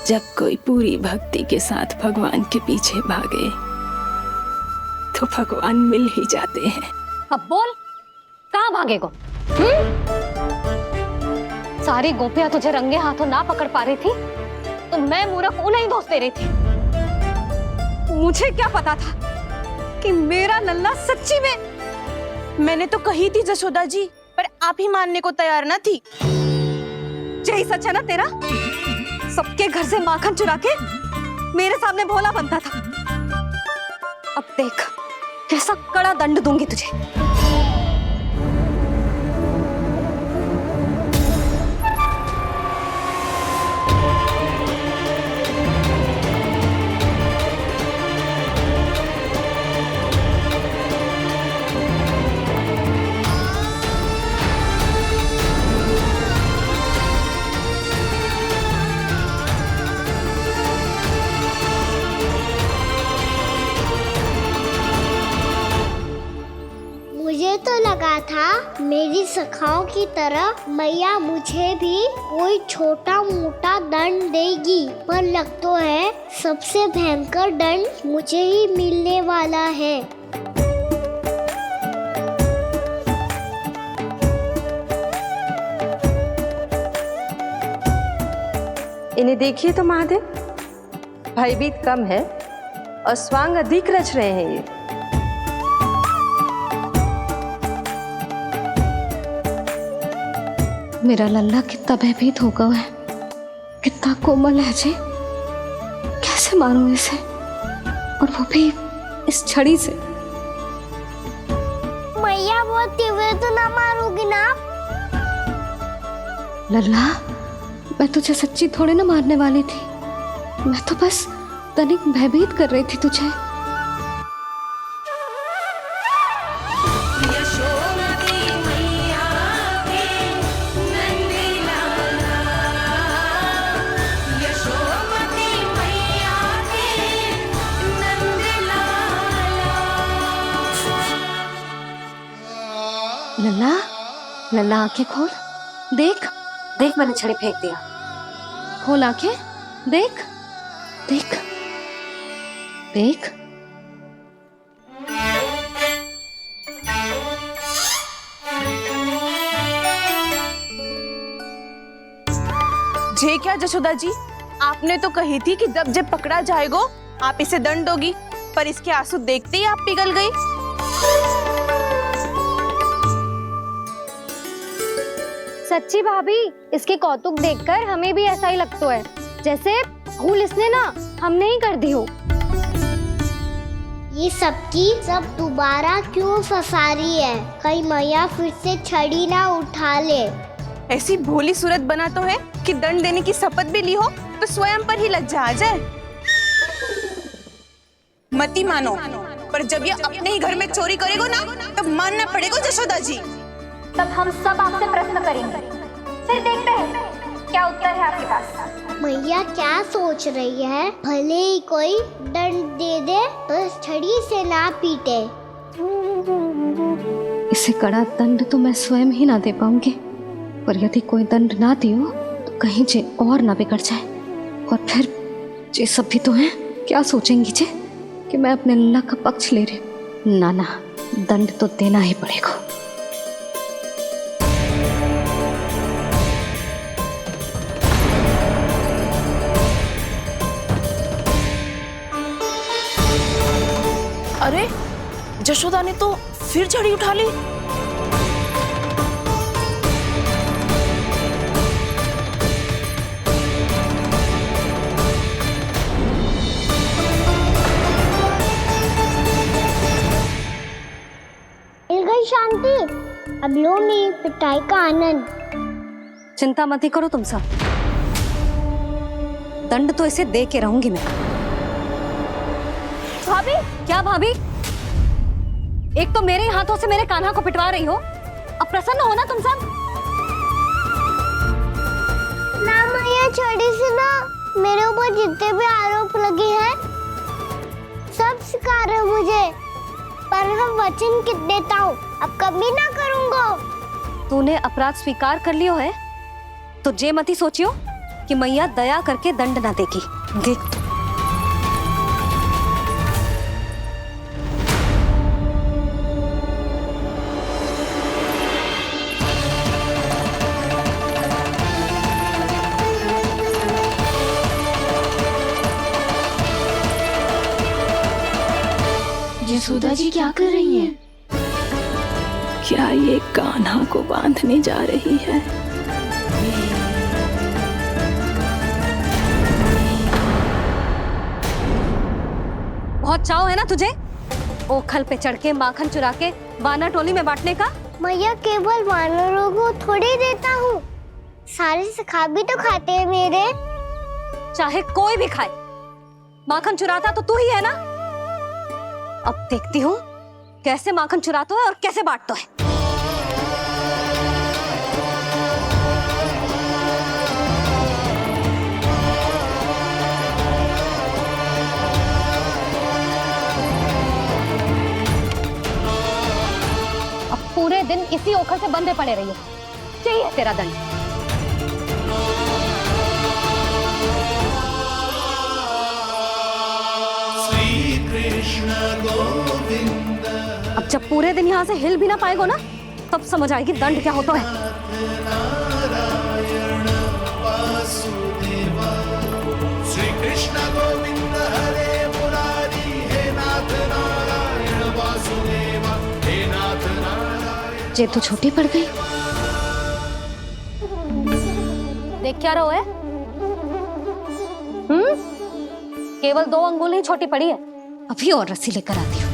जब कोई पूरी भक्ति के साथ भगवान के पीछे भागे तो भगवान मिल ही जाते हैं। अब बोल, कहाँ भागेगा? सारी गोपियां तुझे रंगे हाथों ना पकड़ पा रही थी तो मैं मूर्ख उन्हें ही दोष दे रही थी। मुझे क्या पता था कि मेरा लल्ला सच्ची में। मैंने तो कही थी जशोदा जी, पर आप ही मानने को तैयार ना थी। यही सच है ना तेरा? सबके घर से माखन चुरा के मेरे सामने भोला बनता था। अब देख कैसा कड़ा दंड दूंगी तुझे। मुझे तो लगा था मेरी सखाओं की तरह मैया मुझे भी कोई छोटा मोटा दंड देगी, पर लग तो है सबसे भयंकर दंड मुझे ही मिलने वाला है। इन्हें देखिए तो महादेव, भयभीत कम है और स्वांग अधिक रच रहे हैं ये। मेरा लल्ला कितना भयभीत होगा है, कितना कोमल है जी। कैसे मारूं इसे, और वो भी इस छड़ी से। मैया बहुत तीव्र तो ना मारोगी ना? लल्ला, मैं तुझे सच्ची थोड़े ना मारने वाली थी। मैं तो बस तनिक भयभीत कर रही थी तुझे। लल्ला, लल्ला आंखें खोल, देख देख मैंने छड़ी फेंक दिया। खोल आंखें, देख देख देख। जे क्या जशोदा जी, आपने तो कही थी कि जब जब पकड़ा जाएगा आप इसे दंड दोगी, पर इसके आंसू देखते ही आप पिघल गई। सच्ची भाभी, इसके कौतुक देखकर हमें भी ऐसा ही लगता है जैसे भूल इसने ना हमने ही कर दी हो। ये सबकी सब दोबारा क्यों फंसा रही है? कहीं मैया फिर से छड़ी ना उठा ले। ऐसी भोली सूरत बना तो है कि दंड देने की शपथ भी ली हो तो स्वयं पर ही लज्जा आ जाए। मती मानो, पर जब ये अपने ही घर में चोरी करेगो ना तब मानना पड़ेगा जशोदा जी। तब हम सब आपसे प्रश्न करेंगे, फिर देखते हैं क्या उत्तर है आपके पास। मैया क्या सोच रही है? भले ही कोई दंड दे दे तो छड़ी से ना पीटे। इसे कड़ा दंड तो मैं स्वयं ही ना दे पाऊंगी, पर यदि कोई दंड ना दियो तो कहीं जे और ना बिगड़ जाए, और फिर जे सब भी तो हैं, क्या सोचेंगी जे कि मैं अपने लल्ला का पक्ष ले रही। ना ना, दंड तो देना ही पड़ेगा। अरे जशोदा ने तो फिर छड़ी उठा ली। मिल गई शांति, अब लो मेरी पिटाई का आनंद। चिंता मत ही करो तुम सब, दंड तो इसे दे के रहूंगी मैं। भाभी, क्या भाभी? एक तो मेरे हाथों से मेरे कान्हा को पिटवा रही हो, अब प्रसन्न हो ना तुम सब? ना मैया, छड़ी से ना मेरे ऊपर जितने भी आरोप लगे हैं सब स्वीकार है मुझे, पर हम वचन देता हूँ अब कभी ना करूँगा। तूने अपराध स्वीकार कर लियो है तो जे मती सोचियो कि मैया दया करके दंड ना देगी। देख तू। यशोदा जी क्या कर रही हैं? क्या ये कान्हा को बांधने जा रही है? बहुत चाव है ना तुझे ओखल पे चढ़ के माखन चुरा के वानर टोली में बांटने का? मैया केवल वानरों को थोड़ी देता हूँ, सारे सखा भी तो खाते हैं मेरे। चाहे कोई भी खाए, माखन चुराता तो तू ही है ना। अब देखती हूँ कैसे माखन चुराता है और कैसे बांटता है। अब पूरे दिन इसी ओखल से बंधे पड़े रहिए। चाहिए तेरा दंड। अब जब पूरे दिन यहाँ से हिल भी ना पाएगो ना, तब समझ आएगी दंड क्या होता है। जे तो छोटी पड़ गई। देख क्या रहो है? केवल 2 अंगुल ही छोटी पड़ी है। अभी और रस्सी लेकर आती हूँ।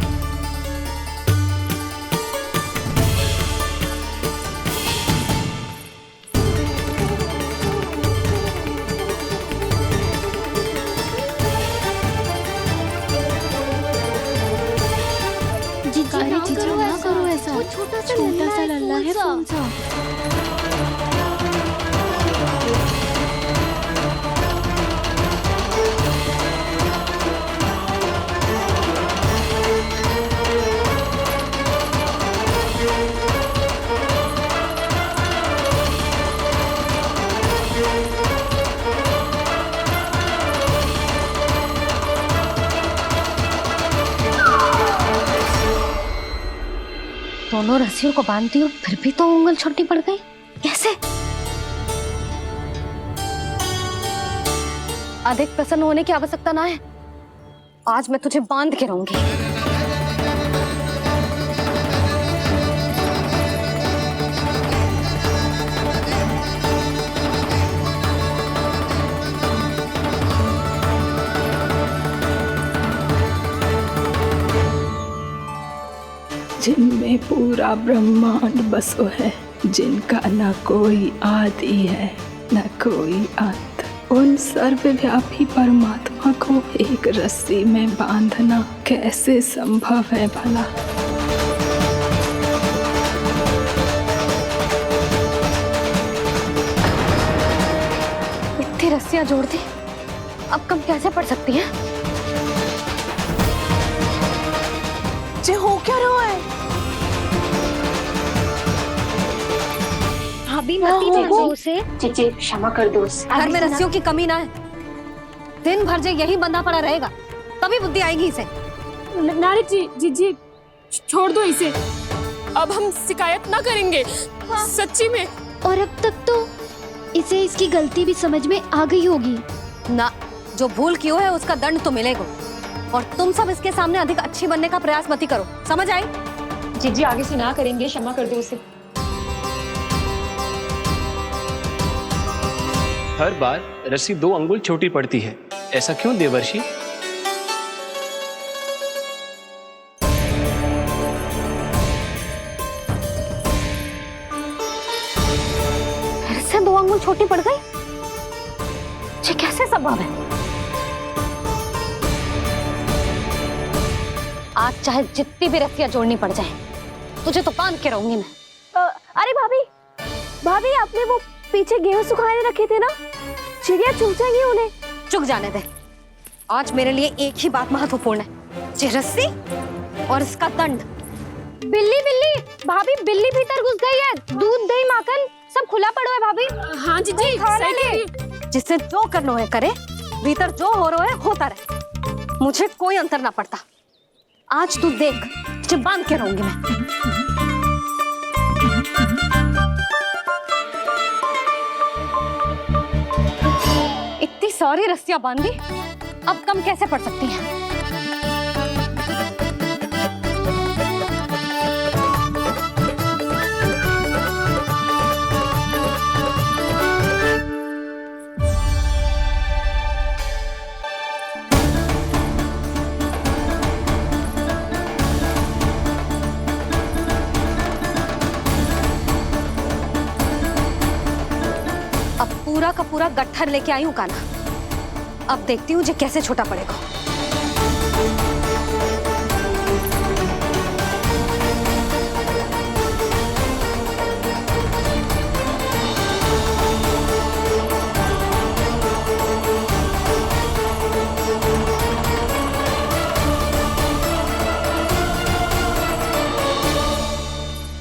जीजा ना करो ऐसा, छोटा सा लल्ला है कौन सा? दोनों रस्सियों को बांधती हूँ, फिर भी तो उंगल छोटी पड़ गई। कैसे? अधिक प्रसन्न होने की आवश्यकता ना है। आज मैं तुझे बांध के रहूंगी। जिनमें पूरा ब्रह्मांड बसो है, जिनका न कोई आदि है न कोई अंत, उन सर्वव्यापी परमात्मा को एक रस्सी में बांधना कैसे संभव है भला? इतनी रस्सियां जोड़ दी, अब कम कैसे पड़ सकती हैं? जे हो क्या रहा है? भाभी मत उसे। जीजी क्षमा कर दो उसे। घर में रस्सियों की कमी ना है। दिन भर जो यही बंधा पड़ा रहेगा, तभी बुद्धि आएगी इसे। नारी जी छोड़ दो इसे। अब हम शिकायत ना करेंगे। सच्ची में। और अब तक तो इसे इसकी गलती भी समझ में आ गई होगी ना। जो भूल की है उसका दंड तो मिलेगा। और तुम सब इसके सामने अधिक अच्छी बनने का प्रयास मत करो, समझ आई? जीजी आगे से ना करेंगे, क्षमा कर दो उसे। हर बार रस्सी 2 अंगुल छोटी पड़ती है, ऐसा क्यों देवर्षि? फिर से 2 अंगुल छोटी पड़ गई? ये कैसे संभव है? आज चाहे जितनी भी रस्सियां जोड़नी पड़ जाए, तुझे तो बांध के रहूंगी मैं। अरे भाभी आपने वो पीछे गेहूं सुखाने रखे थे ना, चिड़िया चुग जाएंगी उन्हें। चुग जाने दे। आज मेरे लिए एक ही बात महत्वपूर्ण है, ये रस्सी और इसका दंड। बिल्ली भाभी, बिल्ली भीतर घुस गई है। दूध दही माखन सब खुला पड़ा है भाभी। हाँ जीजी, सही कह रही है। जिससे जो करना है करे, भीतर जो हो रहा है होता रहे, मुझे कोई अंतर ना पड़ता। आज तू देख, तुझे बांध के रहूंगी मैं। इतनी सारी रस्सियां बांधी, अब कम कैसे पड़ सकती हैं? पूरा का पूरा गट्ठर लेके आई हूं कान्हा, अब देखती हूँ जे कैसे छोटा पड़ेगा।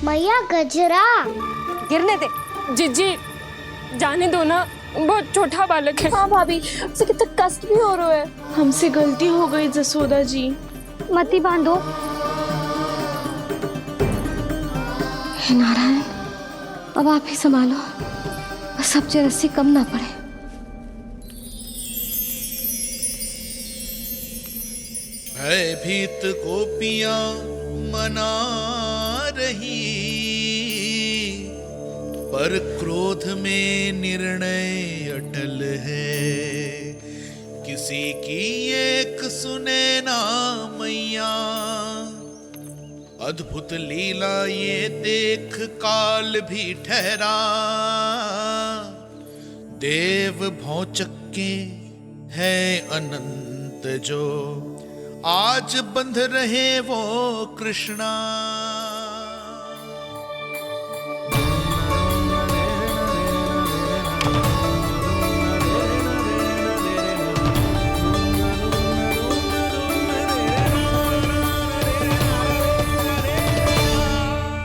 मैया गजरा गिरने दे। जीजी जाने दो ना, बहुत छोटा बालक है। हाँ भाभी, उसे कितना कष्ट भी हो रहा है। हमसे गलती हो गई जसोदा जी। मती बांधो। हे नारायण, अब आप ही संभालो, बस अब जे रस्सी कम ना पड़े। भयभीत गोपियां मना रही, पर क्रोध में निर्णय अटल है। किसी की एक सुने ना मैया, अद्भुत लीला ये देख काल भी ठहरा। देव भौचक्के है अनंत जो, आज बंध रहे वो कृष्णा।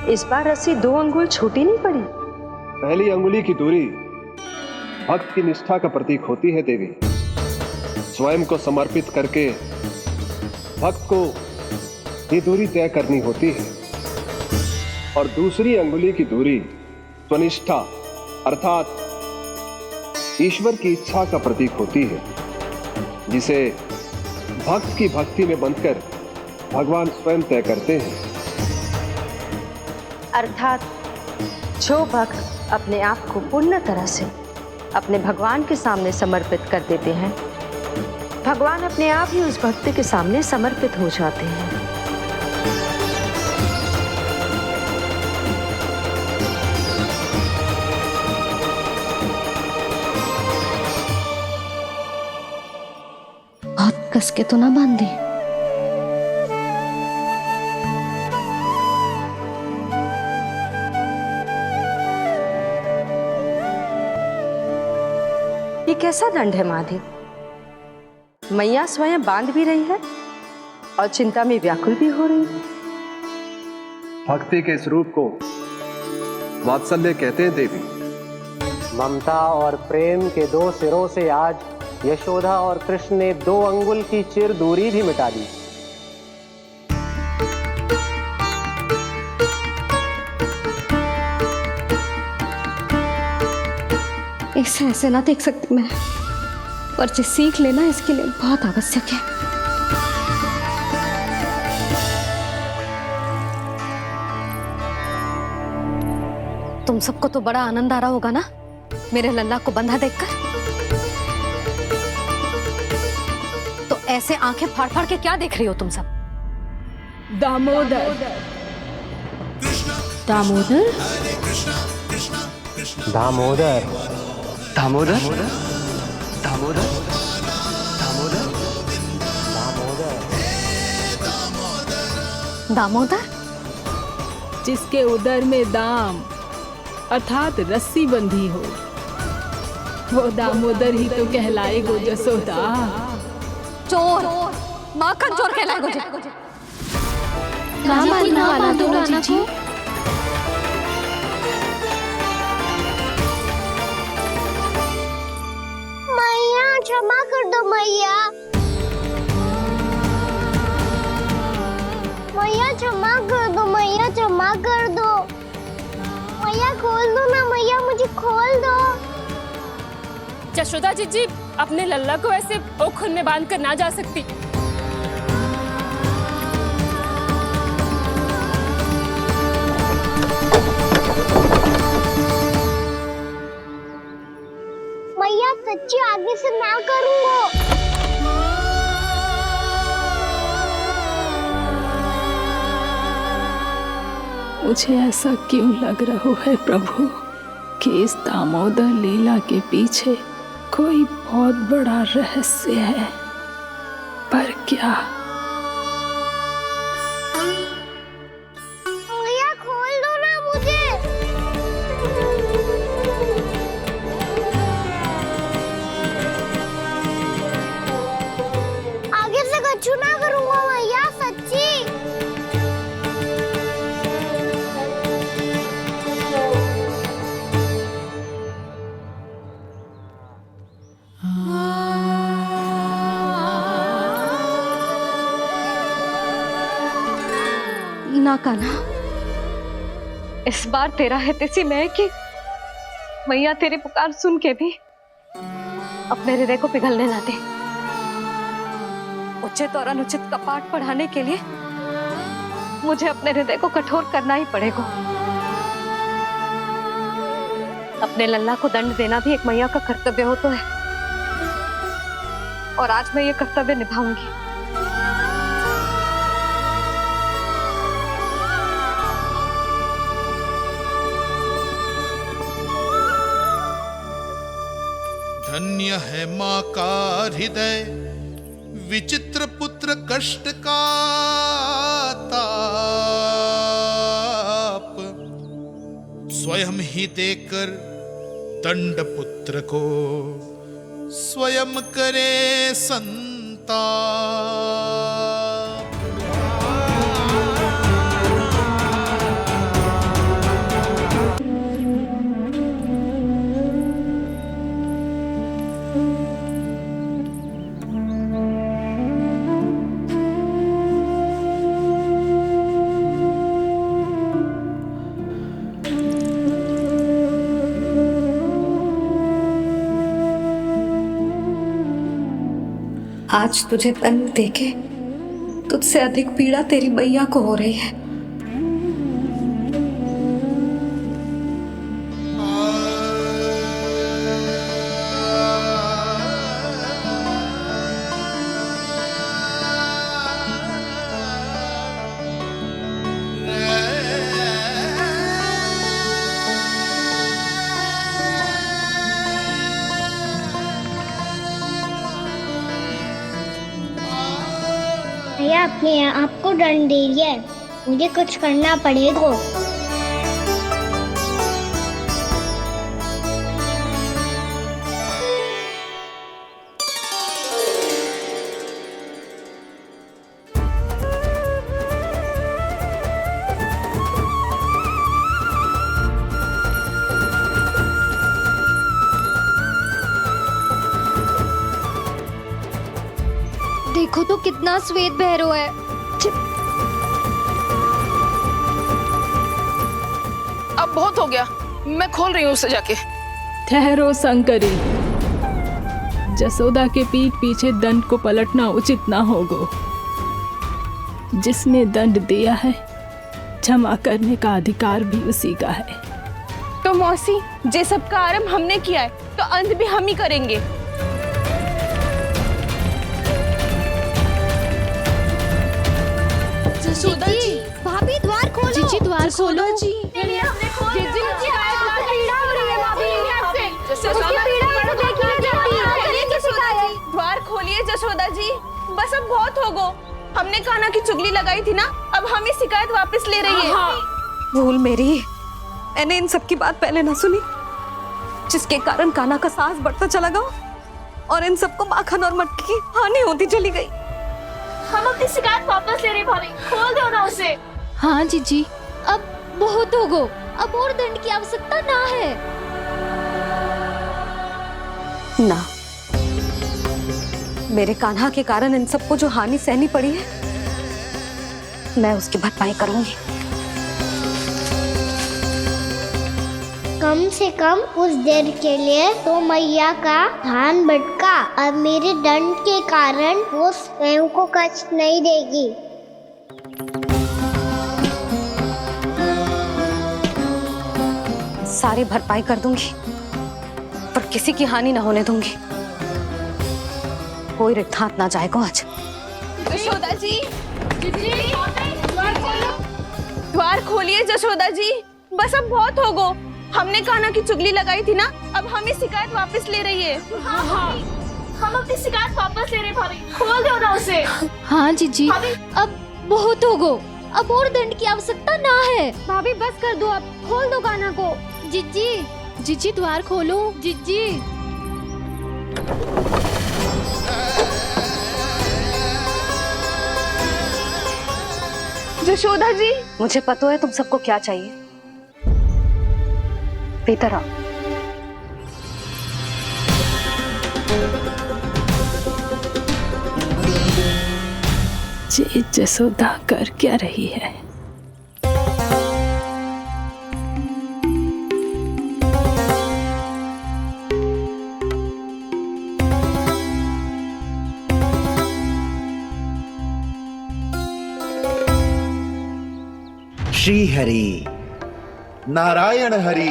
इस बार रस्सी 2 अंगुल छोटी नहीं पड़ी। पहली अंगुली की दूरी भक्त की निष्ठा का प्रतीक होती है देवी। स्वयं को समर्पित करके भक्त को ये दूरी तय करनी होती है। और दूसरी अंगुली की दूरी स्वनिष्ठा अर्थात ईश्वर की इच्छा का प्रतीक होती है, जिसे भक्त की भक्ति में बंधकर भगवान स्वयं तय करते हैं। अर्थात जो भक्त अपने आप को पूर्ण तरह से अपने भगवान के सामने समर्पित कर देते हैं, भगवान अपने आप ही उस भक्त के सामने समर्पित हो जाते हैं। बहुत कस के तो ना बांधी। ये कैसा दंड है माधे? मैया स्वयं बांध भी रही है और चिंता में व्याकुल भी हो रही है। भक्ति के स्वरूप को वात्सल्य कहते हैं देवी। ममता और प्रेम के 2 सिरों से आज यशोदा और कृष्ण ने 2 अंगुल की चिर दूरी भी मिटा दी। इसे ऐसे ना देख सकती मैं, पर जो सीख लेना इसके लिए बहुत आवश्यक है। तुम सबको तो बड़ा आनंद आ रहा होगा ना मेरे लल्ला को बंधा देखकर। तो ऐसे आंखें फाड़ फाड़ के क्या देख रही हो तुम सब? दामोदर। दामोदर? दामोदर। दामोदर दामोदर दामोदर दामोदर, जिसके उदर में दाम अर्थात रस्सी बंधी हो, वो दामोदर ही तो कहलाएगो जसोदा। चोर, माखन चोर कहलाएगो जी। कहाँ बांधना वाला तो राजा जी? मैया। मैया क्षमा कर दो, मैया क्षमा कर दो। मैया खोल दो ना मैया, मुझे खोल दो। यशोदा जीजी अपने लल्ला को ऐसे ओखुन में बांध कर ना जा सकती। मैया सच्ची आगे से ना करूँगा। मुझे ऐसा क्यों लग रहा है प्रभु कि इस दामोदर लीला के पीछे कोई बहुत बड़ा रहस्य है, पर क्या? मैया खोल दो ना मुझे। आगे से कछु ना करूँगा मैया, सच्ची। ना कान्हा, इस बार तेरा है तेसी मैं कि मैया तेरी पुकार सुन के भी अपने हृदय को पिघलने ना दे। उचित और अनुचित का पाठ पढ़ाने के लिए मुझे अपने हृदय को कठोर करना ही पड़ेगा। अपने लल्ला को दंड देना भी एक मैया का कर्तव्य हो तो है, और आज मैं ये कर्तव्य निभाऊंगी। धन्य है माँ का हृदय, विचित्र पुत्र कष्ट का ताप, स्वयं ही देकर दंड पुत्र को स्वयं करे संताप। आज तुझे दंड देके तुझसे अधिक पीड़ा तेरी मैया को हो रही है। भैया अपने आपको दंड दे दिया है, मुझे कुछ करना पड़ेगा। देखो तो कितना श्वेत बह रहा है। अब बहुत हो गया, मैं खोल रही हूँ उसे जाके। ठहरो शंकरी, जसोदा के पीठ पीछे दंड को पलटना उचित ना होगा। जिसने दंड दिया है, क्षमा करने का अधिकार भी उसी का है। तो मौसी, जे सब का आरंभ हमने किया है तो अंत भी हम ही करेंगे। जसोदा जी, भाभी द्वार खोलो। जीजी द्वार खोलो। जी द्वार खोलिए जसोदा जी, बस अब बहुत हो गो। हमने कान्हा की चुगली लगाई थी ना, अब हम ही शिकायत वापस ले रही है। भूल मेरी, मैंने इन सब की बात पहले ना सुनी, जिसके कारण कान्हा का साहस बढ़ता चला गया और इन सबको माखन और मटकी की हानि होती चली गई। हम अपनी शिकायत वापस ले रहे भाभी, खोल दो ना उसे। हाँ जीजी, अब बहुत हो गो, अब और दंड की आवश्यकता ना है। ना, मेरे कान्हा के कारण इन सबको जो हानि सहनी पड़ी है, मैं उसकी भरपाई करूंगी। कम से कम कुछ देर के लिए तो मैया का ध्यान भटका और मेरे दंड के कारण वो स्वयं को कष्ट नहीं देगी। सारी भरपाई कर दूंगी, पर किसी की हानि ना होने दूंगी। कोई रिक्त हाथ ना जाएगा आज। जशोदा जी, द्वार खोलिए जशोदा जी, बस अब बहुत हो गो। हमने कान्हा की चुगली लगाई थी ना, अब हमें शिकायत वापस ले रही है। हाँ, हम अपनी शिकायत वापस ले रहे हैं भाभी, खोल दो ना उसे। हाँ जीजी, अब बहुत हो गो, अब और दंड की आवश्यकता ना है। भाभी बस कर दो, अब खोल दो कान्हा को। जीजी, जीजी द्वार खोलो, जीजी। जशोदा जी, मुझे पता है तुम सबको क्या चाहिए। भीतर आओ। जी जसोदा कर क्या रही है? श्री हरि नारायण हरि।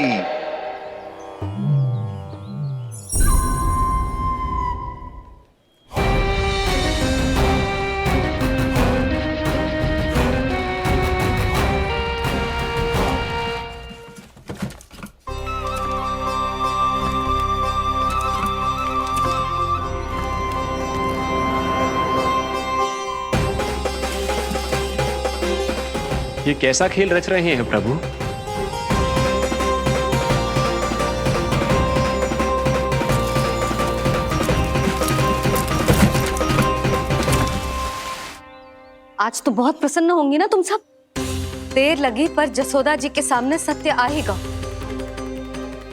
ये कैसा खेल रच रहे हैं प्रभु? आज तो बहुत प्रसन्न होंगी ना तुम सब। देर लगी पर जसोदा जी के सामने सत्य आएगा।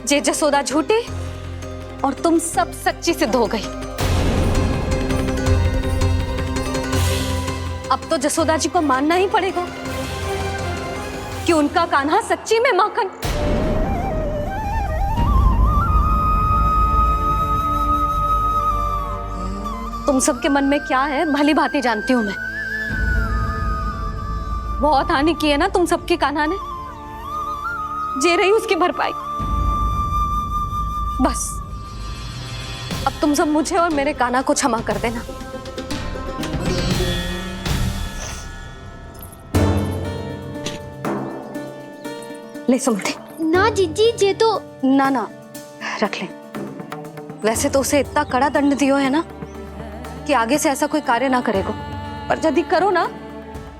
जे जसोदा झूठी और तुम सब सच्ची सिद्ध हो गई। अब तो जसोदा जी को मानना ही पड़ेगा कि उनका कान्हा सच्ची में माखन। तुम सबके मन में क्या है भली भांति जानती हूं मैं। बहुत हानि की है ना तुम सबके कान्हा ने, जे रही उसकी भरपाई। बस अब तुम सब मुझे और मेरे कान्हा को क्षमा कर देना। ले सुमति। ना जीजी, जे तो ना ना रख ले। वैसे तो उसे इतना कड़ा दंड दियो है ना कि आगे से ऐसा कोई कार्य ना करेगा, पर यदि करो ना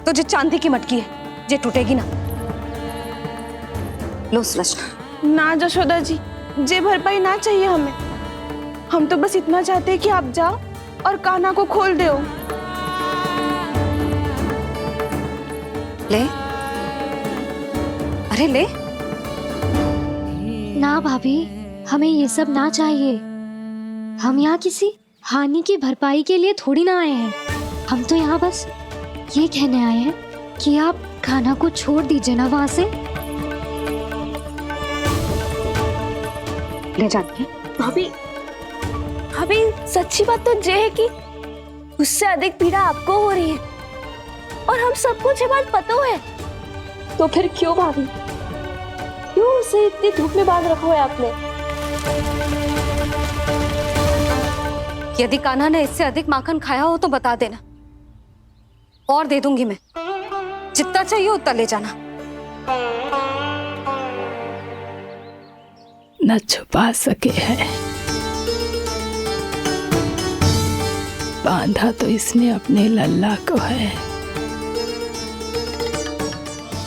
तो जो चांदी की मटकी है जे टूटेगी ना। लो सुलक्षणा। ना जशोदा जी, जे भरपाई ना चाहिए हमें। हम तो बस इतना चाहते हैं कि आप जाओ और कान्हा को खोल दो। ले, अरे ले। ना भाभी, हमें ये सब ना चाहिए। हम यहाँ किसी हानि की भरपाई के लिए थोड़ी ना आए हैं। हम तो यहाँ बस ये कहने आए हैं कि आप कान्हा को छोड़ दीजिए ना वहां से। ले जाते भाभी, भाभी सच्ची बात तो ये है कि उससे अधिक पीड़ा आपको हो रही है और हम सबको ये बात पता है। तो फिर क्यों भाभी, क्यों उसे इतनी धूप में बांध रखा है आपने? यदि कान्हा ने इससे अधिक माखन खाया हो तो बता देना, और दे दूंगी मैं। जितना चाहिए उतना ले जाना। न छुपा सके है, बांधा तो इसने अपने लल्ला को है,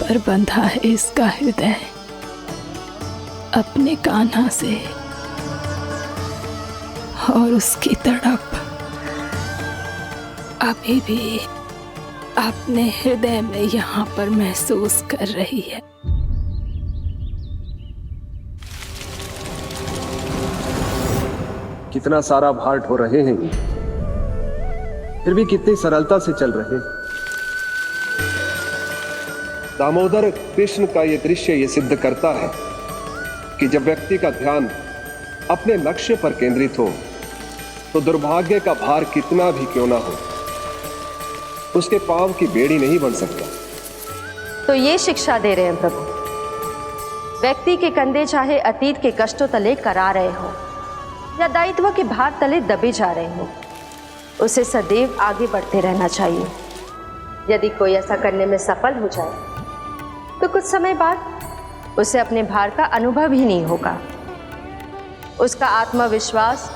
पर बंधा है इसका हृदय अपने कान्हा से। और उसकी तड़प अभी भी अपने हृदय में यहाँ पर महसूस कर रही है। कितना सारा भार ढो रहे हैं। फिर भी कितनी सरलता से चल रहे। दामोदर कृष्ण का यह दृश्य ये सिद्ध करता है कि जब व्यक्ति का ध्यान अपने लक्ष्य पर केंद्रित हो तो दुर्भाग्य का भार कितना भी क्यों ना हो, उसके पांव की बेड़ी नहीं बन सकता। तो ये शिक्षा दे रहे हैं प्रभु, व्यक्ति के कंधे चाहे अतीत के कष्टों तले करा रहे हो या दायित्व के भार तले दबे जा रहे हो, उसे सदैव आगे बढ़ते रहना चाहिए। यदि कोई ऐसा करने में सफल हो जाए तो कुछ समय बाद उसे अपने भार का अनुभव ही नहीं होगा। उसका आत्मविश्वास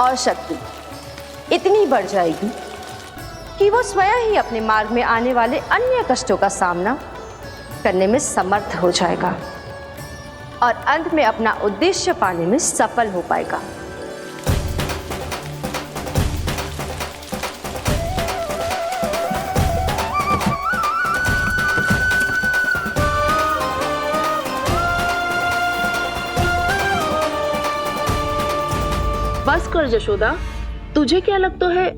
और शक्ति इतनी बढ़ जाएगी कि वो स्वयं ही अपने मार्ग में आने वाले अन्य कष्टों का सामना करने में समर्थ हो जाएगा और अंत में अपना उद्देश्य पाने में सफल हो पाएगा। बस कर यशोदा, तुझे क्या लगता है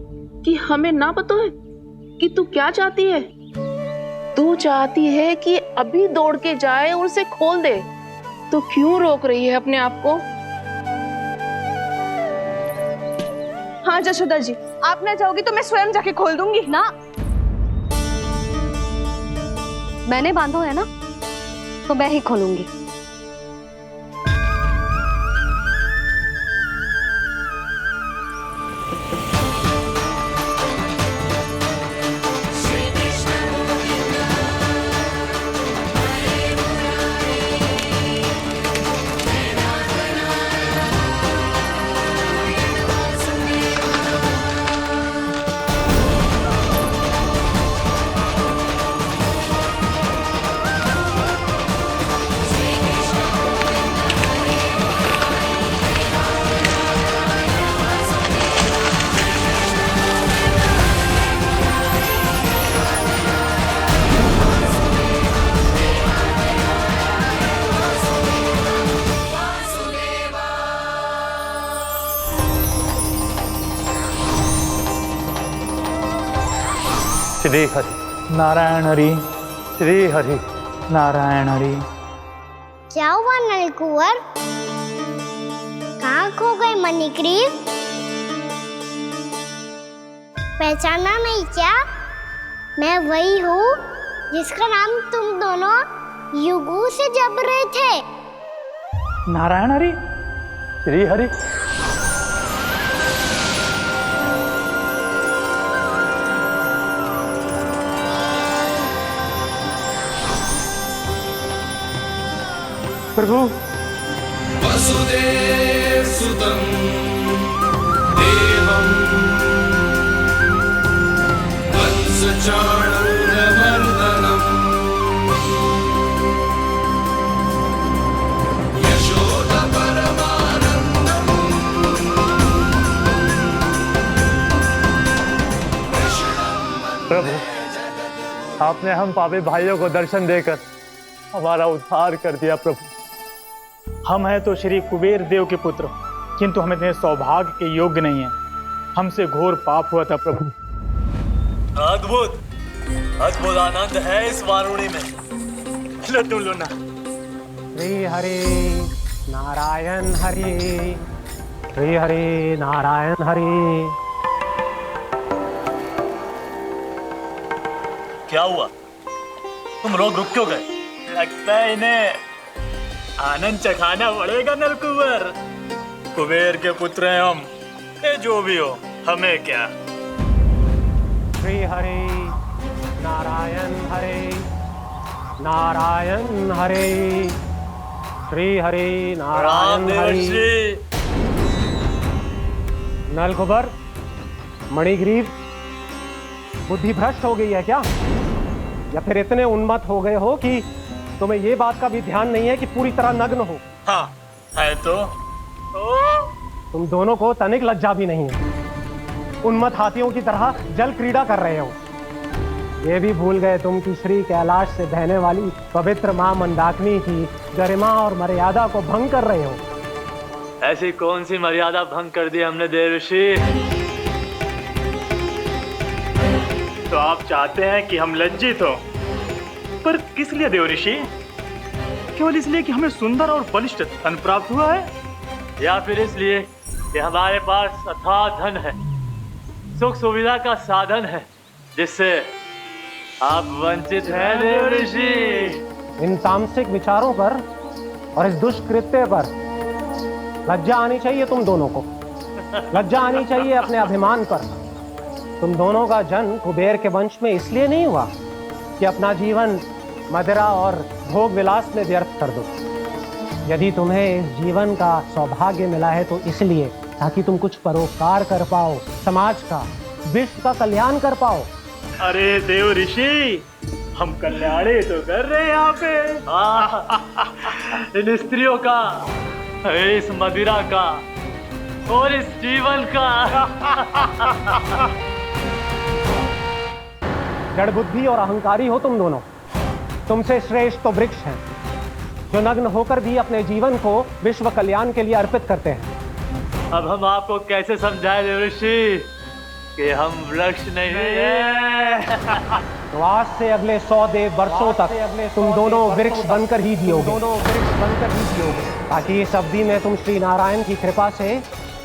कि हमें ना पता है कि तू क्या चाहती है? तू चाहती है कि अभी दौड़ के जाए और उसे खोल दे, तो क्यों रोक रही है अपने आप को? हाँ यशोदा जी, आप ना चाहोगी तो मैं स्वयं जाके खोल दूंगी। ना, मैंने बांधा है ना, तो मैं ही खोलूंगी। श्री हरि नारायण हरि, श्री हरि नारायण हरि। क्या हुआ नलकुंवर? कहाँ खो गए मणिग्रीव? पहचाना नहीं क्या? मैं वही हूँ जिसका नाम तुम दोनों युगों से जप रहे थे। नारायण हरि, श्री हरि। प्रभु, वसुदेव सुतं देवं कंसचाणूरमर्दनम् यशोदा परमानन्दम् प्रभु, आपने हम पापी भाइयों को दर्शन देकर हमारा उद्धार कर दिया। प्रभु, हम हैं तो श्री कुबेर देव के पुत्र, किंतु हम इतने सौभाग्य के योग्य नहीं हैं। हमसे घोर पाप हुआ था प्रभु। अद्भुत अद्भुत आनंद है इस वारुणी में। लड्डू लो ना। श्री हरि नारायण हरि, श्री हरि नारायण हरि। क्या हुआ? तुम लोग रुक क्यों गए? लगता है इन्हें आनंद चखाना पड़ेगा नलकुंवर। कुबेर के पुत्र हैं हम, ये जो भी हो हमें क्या। श्री हरि नारायण हरि, नारायण हरि, श्री हरि नारायण हरि। नलकुबर, मणिग्रीव, बुद्धि भ्रष्ट हो गई है क्या? या फिर इतने उन्मत्त हो गए हो कि तुम्हें ये बात का भी ध्यान नहीं है कि पूरी तरह नग्न हो? हाँ है तो। तुम दोनों को तनिक लज्जा भी नहीं है। उन्मत्त हाथियों की तरह जल क्रीड़ा कर रहे हो। ये भी भूल गए तुम कि श्री कैलाश से बहने वाली पवित्र मां मंदाकिनी की गरिमा और मर्यादा को भंग कर रहे हो। ऐसी कौन सी मर्यादा भंग कर दी हमने देवर्षि? तो आप चाहते हैं कि हम लज्जित हो, पर किस लिए देव ऋषि? केवल इसलिए कि हमें सुंदर और बलिष्ठ धन प्राप्त हुआ है, या फिर इसलिए कि हमारे पास अथाह धन है, सुख सुविधा का साधन है, जिससे आप वंचित हैं देव ऋषि? इन तामसिक विचारों पर और इस दुष्कृत्य पर लज्जा आनी चाहिए तुम दोनों को। लज्जा आनी चाहिए अपने अभिमान पर। तुम दोनों का जन्म कुबेर के वंश में इसलिए नहीं हुआ कि अपना जीवन मदिरा और भोग विलास में व्यर्थ कर दो। यदि तुम्हें इस जीवन का सौभाग्य मिला है तो इसलिए ताकि तुम कुछ परोपकार कर पाओ, समाज का, विश्व का कल्याण कर पाओ। अरे देव ऋषि, हम कल्याणी तो कर रहे हैं यहाँ पे। इन स्त्रियों का, इस मदिरा का और इस जीवन का। जड़ बुद्धि और अहंकारी हो तुम दोनों। तुमसे श्रेष्ठ तो वृक्ष हैं, जो नग्न होकर भी अपने जीवन को विश्व कल्याण के लिए अर्पित करते हैं। अब हम आपको कैसे समझाएं देव ऋषि कि हम वृक्ष नहीं हैं? तो आज से अगले 100 देव वर्षों तक तुम दोनों वृक्ष बनकर ही जियोगे, ताकि इस अवधि में तुम श्री नारायण की कृपा से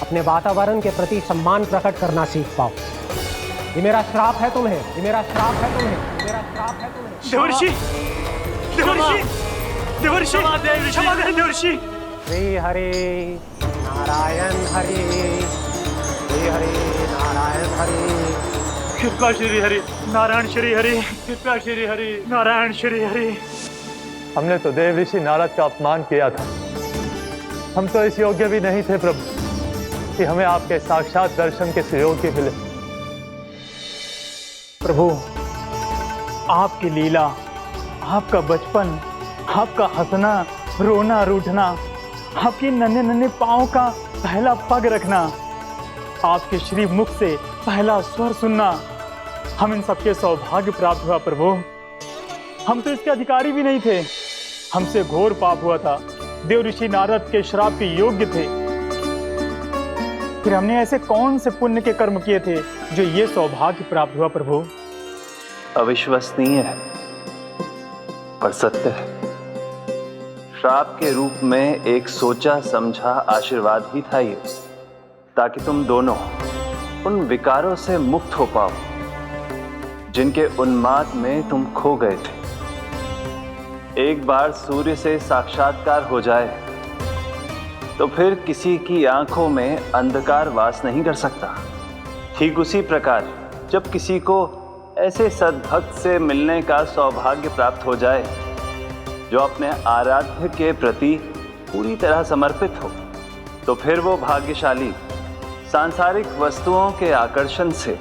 अपने वातावरण के प्रति सम्मान प्रकट करना सीख पाओ। ये मेरा श्राप है तुम्हें, ये मेरा श्राप है तुम्हें, मेरा श्राप है तुम्हें। देवर्षि, देवर्षि, देवर्षि, क्षमा करें देवर्षि। श्री हरि नारायण हरि, श्री हरि नारायण हरि। कृपा श्री हरि नारायण श्री हरि, कृपा श्री हरि नारायण श्री हरि। हमने तो देव ऋषि नारद का अपमान किया था। हम तो इस योग्य भी नहीं थे प्रभु कि हमें आपके साक्षात दर्शन के सुयोग्य मिले। प्रभु, आपकी लीला, आपका बचपन, आपका हंसना, रोना, रूठना, आपकी नन्हे नन्हे पाँव का पहला पग रखना, आपके श्री मुख से पहला स्वर सुनना, हम इन सबके सौभाग्य प्राप्त हुआ प्रभु। हम तो इसके अधिकारी भी नहीं थे। हमसे घोर पाप हुआ था, देव ऋषि नारद के श्राप के योग्य थे। फिर हमने ऐसे कौन से पुण्य के कर्म किए थे जो ये सौभाग्य प्राप्त हुआ प्रभु? अविश्वसनीय है पर सत्य है। श्राप के रूप में एक सोचा समझा आशीर्वाद ही था ये, ताकि तुम दोनों उन विकारों से मुक्त हो पाओ जिनके उन्माद में तुम खो गए थे। एक बार सूर्य से साक्षात्कार हो जाए तो फिर किसी की आंखों में अंधकार वास नहीं कर सकता। ठीक उसी प्रकार जब किसी को ऐसे सद्भक्त से मिलने का सौभाग्य प्राप्त हो जाए जो अपने आराध्य के प्रति पूरी तरह समर्पित हो, तो फिर वो भाग्यशाली सांसारिक वस्तुओं के आकर्षण से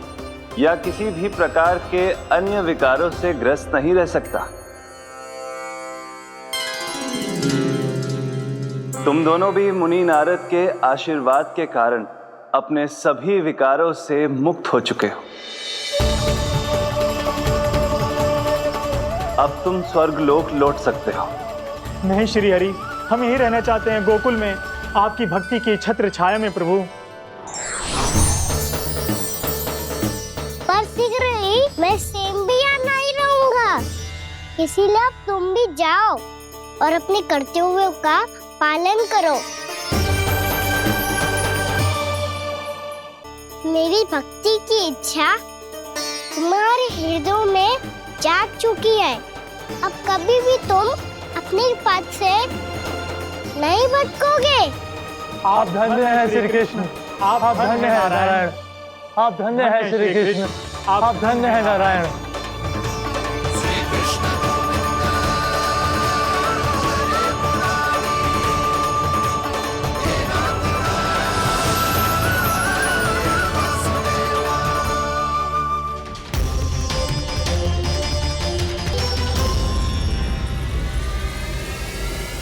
या किसी भी प्रकार के अन्य विकारों से ग्रस्त नहीं रह सकता। तुम दोनों भी मुनि नारद के आशीर्वाद के कारण अपने सभी विकारों से मुक्त हो चुके हो। अब तुम स्वर्गलोक लौट सकते हो। नहीं श्री हरि, हम यही रहना चाहते हैं गोकुल में, आपकी भक्ति की छत्र छाया में प्रभु। पर शीघ्र ही मैं सेम्बिया नहीं रहूंगा, इसीलिए अब तुम भी जाओ और अपने कर्तव्यों का पालन करो। मेरी भक्ति की इच्छा तुम्हारे हृदयों में जाग चुकी है। अब कभी भी तुम अपने पद से नहीं भटकोगे। आप धन्य हैं श्री कृष्ण, आप धन्य हैं नारायण, आप धन्य हैं श्री कृष्ण, आप धन्य हैं नारायण।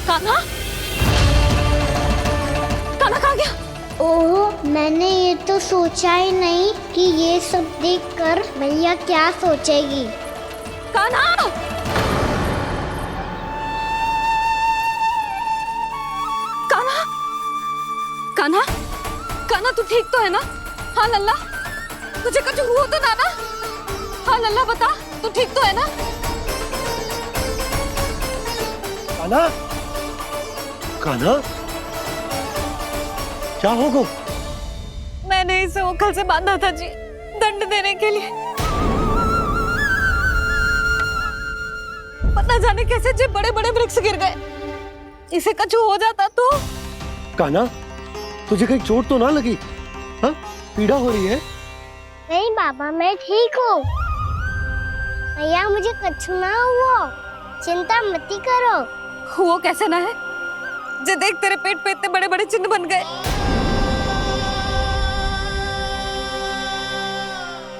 कान्हा, कान्हा कहाँ गया? ओह, मैंने ये तो सोचा ही नहीं कि ये सब देखकर मैया क्या सोचेगी। कान्हा! कान्हा! कान्हा! कान्हा तू ठीक तो है ना? हाँ लल्ला, तुझे कुछ हुआ तो ना? हाँ लल्ला बता, तू ठीक तो है ना? कान्हा, कान्हा, क्या होगा? मैंने इसे ओखल से बांधा था जी, दंड देने के लिए। पता जाने कैसे जे बड़े बड़े वृक्ष गिर गए। इसे कछु हो जाता तो? कान्हा, तुझे कहीं चोट तो ना लगी? हाँ, पीड़ा हो रही है? नहीं बाबा, मैं ठीक हूँ। भैया मुझे कछु ना हुआ, चिंता मत करो। वो कैसे ना है? जे देख तेरे पेट पे इतने बड़े बड़े चिन्ह बन गए।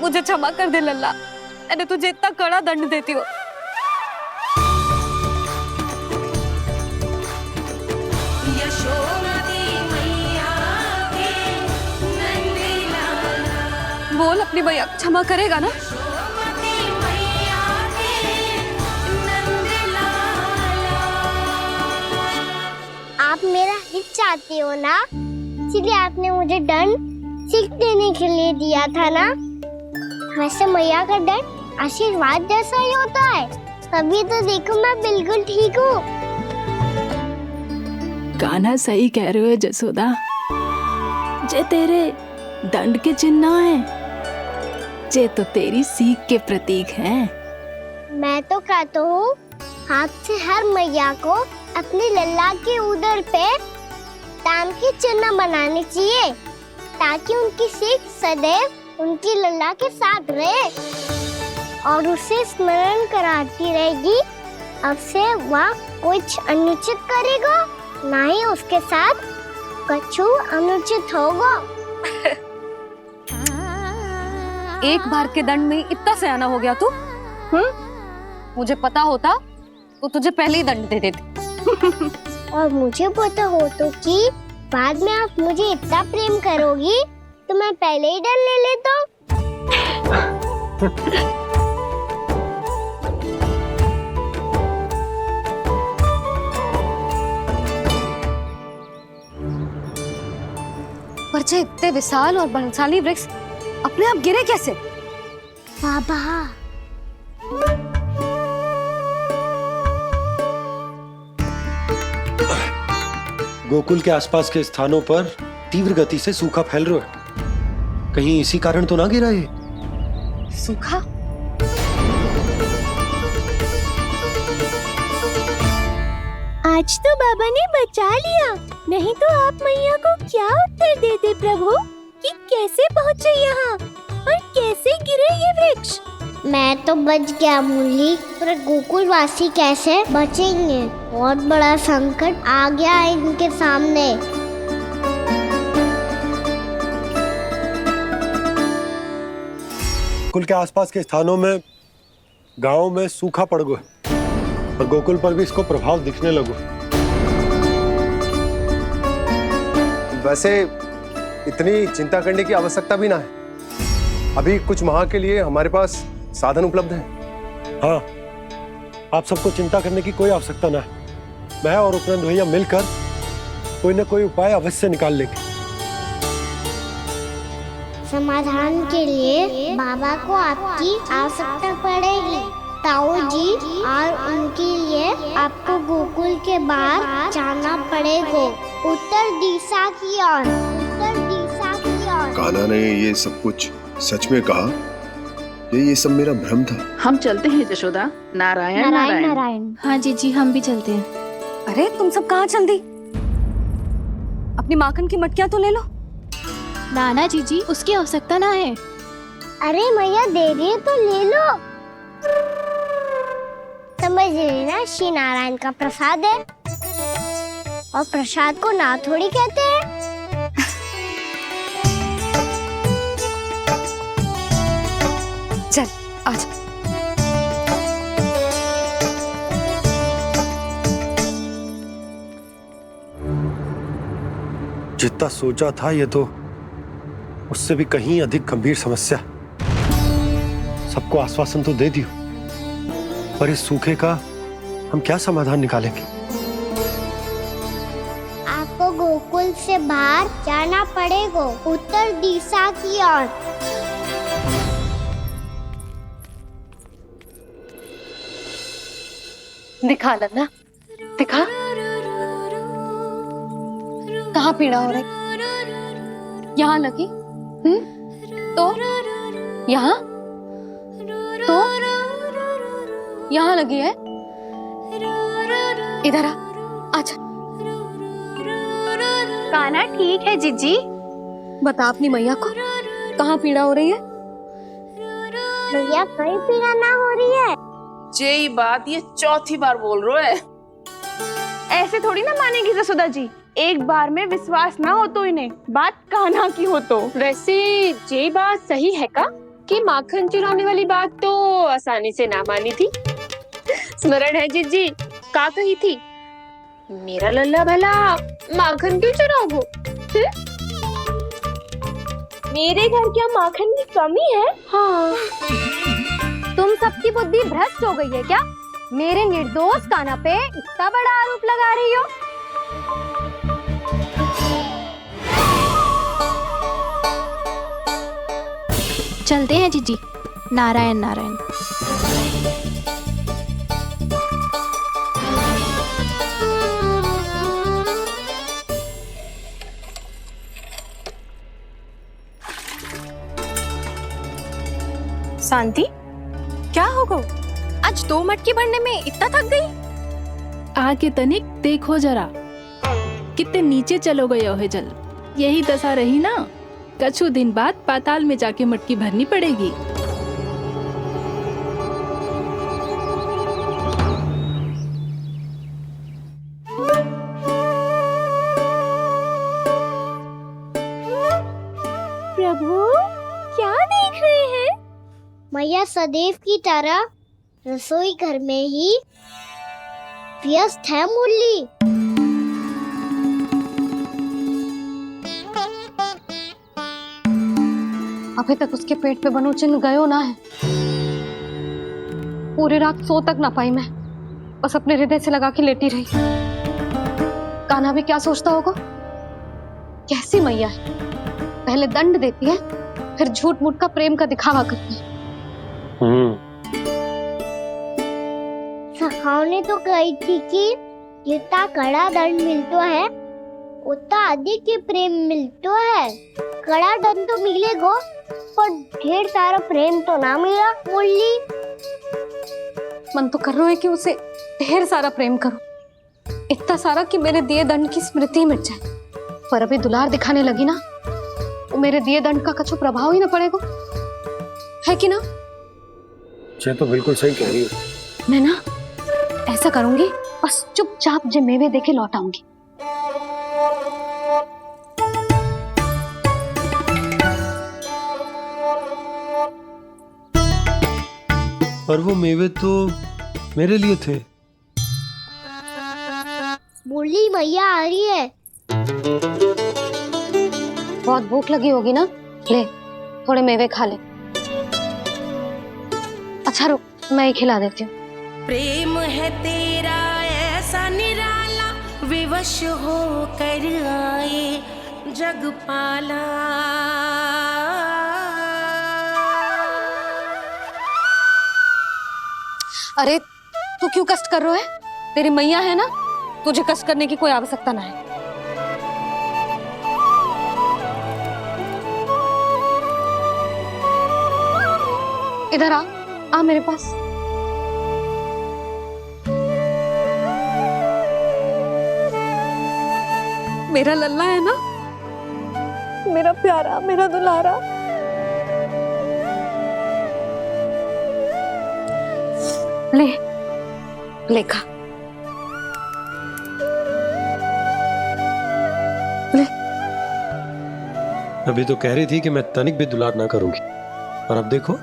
मुझे क्षमा कर दे लल्ला, मैंने तुझे इतना कड़ा दंड देती हो। बोल अपनी भैया क्षमा करेगा ना? आप मेरा हित चाहते हो ना, इसलिए आपने मुझे दंड सीख देने के लिए दिया था ना। वैसे मैया का दंड आशीर्वाद जैसा ही होता है, तभी तो देखो मैं बिल्कुल ठीक हूँ। कान्हा सही कह रहे हो जसोदा, जे तेरे दंड के चिन्ह है, जे तो तेरी सीख के प्रतीक हैं। मैं तो कहता हूँ हाथ से हर मैया को अपनी लल्ला के उदर पे ताम के चिन्ह बनाने चाहिए, ताकि उनकी सीख सदैव उनकी लल्ला के साथ रहे और उसे स्मरण कराती रहेगी। अब से वह कुछ अनुचित करेगा, ना ही उसके साथ कछु अनुचित होगा। एक बार के दंड में इतना सयाना हो गया तू? मुझे पता होता तो तुझे पहले ही दंड दे देती। और मुझे पता हो तो कि बाद में आप मुझे इतना प्रेम करोगी तो मैं पहले ही दंड ले लेता। पर जे इतने विशाल और बलशाली वृक्ष अपने आप गिरे कैसे? बाबा, गोकुल के आसपास के स्थानों पर तीव्र गति से सूखा फैल रहा है। कहीं इसी कारण तो ना गिरा ये? सूखा? आज तो बाबा ने बचा लिया, नहीं तो आप मैया को क्या उत्तर देते प्रभु कि कैसे पहुँचे यहाँ और कैसे गिरे ये वृक्ष? मैं तो बच गया मुरली, पर गोकुल वासी कैसे बचेंगे? बहुत बड़ा संकट आ गया है इनके सामने। गोकुल के आसपास के स्थानों में, गांवों में सूखा पड़ गया और गोकुल पर भी इसको प्रभाव दिखने लगो। वैसे इतनी चिंता करने की आवश्यकता भी ना है। अभी कुछ माह के लिए हमारे पास साधन उपलब्ध है। हाँ, आप सबको चिंता करने की कोई आवश्यकता ना है। मैं और उपनंद भैया मिलकर कोई न कोई उपाय अवश्य निकाल लेंगे। समाधान के लिए बाबा को आपकी आवश्यकता पड़ेगी। ताऊ जी और उनके लिए आपको गोकुल के बाहर जाना पड़ेगा, उत्तर दिशा की ओर। उत्तर दिशा की ओर। कान्हा ने ये सब कुछ सच में कहा? ये सब मेरा भ्रम था? हम चलते हैं जशोदा। नारायण नारायण नारायण। हाँ जी हम भी चलते हैं। अरे तुम सब कहाँ चल दी? अपनी माखन की मटकियाँ तो ले लो। नाना जी उसकी आवश्यकता ना है। अरे मैया दे रही है तो ले लो। समझ लेना, श्री नारायण का प्रसाद है और प्रसाद को ना थोड़ी कहते हैं। चल आज। जितना सोचा था ये तो उससे भी कहीं अधिक गंभीर समस्या। सबको आश्वासन तो दे दियो, पर इस सूखे का हम क्या समाधान निकालेंगे? आपको गोकुल से बाहर जाना पड़ेगा, उत्तर दिशा की ओर। दिखा लल्ला, दिखा। कहाँ पीड़ा हो रही? यहाँ लगी? तो यहाँ? तो यहाँ लगी है? इधर आ, आजा। कान्हा ठीक है जीजी। बता अपनी मैया को कहाँ पीड़ा हो रही है? मैया कहीं पीड़ा ना हो रही है। यही बात ये चौथी बार बोल रहे है। ऐसे थोड़ी ना मानेगी जसोदा जी, एक बार में विश्वास ना हो तो इन्हें, बात कान्हा की हो तो। वैसे ये बात सही है का कि माखन चुराने वाली बात तो आसानी से ना मानी थी। स्मरण है जीजी का कही थी, मेरा लल्ला भला माखन क्यों चुराओगे? मेरे घर क्या माखन की कमी है? हाँ। तुम सबकी बुद्धि भ्रष्ट हो गई है क्या? मेरे निर्दोष कान्हा पे इतना बड़ा आरोप लगा रही हो? चलते हैं जीजी। नारायण नारायण। शांति, क्या हो गो? आज 2 मटकी भरने में इतना थक गई? आके तनिक देखो जरा, कितने नीचे चलो गए हो जल। यही दशा रही ना, कछु दिन बाद पाताल में जाके मटकी भरनी पड़ेगी। प्रभु क्या देख रहे हैं? मैया सदैव की तरह रसोई घर में ही व्यस्त है मुरली। अभी तक उसके पेट पे बनो चिन्ह गयो ना है। पूरी रात सो तक ना पाई मैं, बस अपने हृदय से लगा के लेटी रही। कान्हा भी क्या सोचता होगा? कैसी मैया है, पहले दंड देती है फिर झूठ मूठ का प्रेम का दिखावा करती है। सखाओ ने तो कही थी कि जितना कड़ा दंड मिलतो है उतना अधिक ही प्रेम मिलतो है। कड़ा दंड तो मिलेगो पर ढेर सारा प्रेम तो ना मिला मुरली। मन तो कर रहा है कि उसे ढेर सारा प्रेम करूं, इतना सारा कि मेरे दिए दंड की स्मृति मिट जाए। पर अभी दुलार दिखाने लगी ना, वो मेरे दिए दंड का कछु प्रभाव ही ना पड़ेगा, है कि ना? ये तो बिल्कुल सही कह रही हो। मैं ना ऐसा करूंगी, बस चुपचाप जे मेवे देके लौट आऊंगी। पर वो मेवे तो मेरे लिए थे। मुरली मैया आ रही है। बहुत भूख लगी होगी ना, ले थोड़े मेवे खा ले। अच्छा रुक, मैं ही खिला देती हूँ। प्रेम है तेरा ऐसा निराला, विवश हो कर आए जगपाला। अरे तू क्यों कष्ट कर रहा है? तेरी मैया है ना, तुझे कष्ट करने की कोई आवश्यकता ना है। इधर आ मेरे पास। मेरा लल्ला है ना, मेरा प्यारा, मेरा दुलारा। ले ले खा, ले। अभी तो कह रही थी कि मैं तनिक भी दुलार ना करूंगी, और अब देखो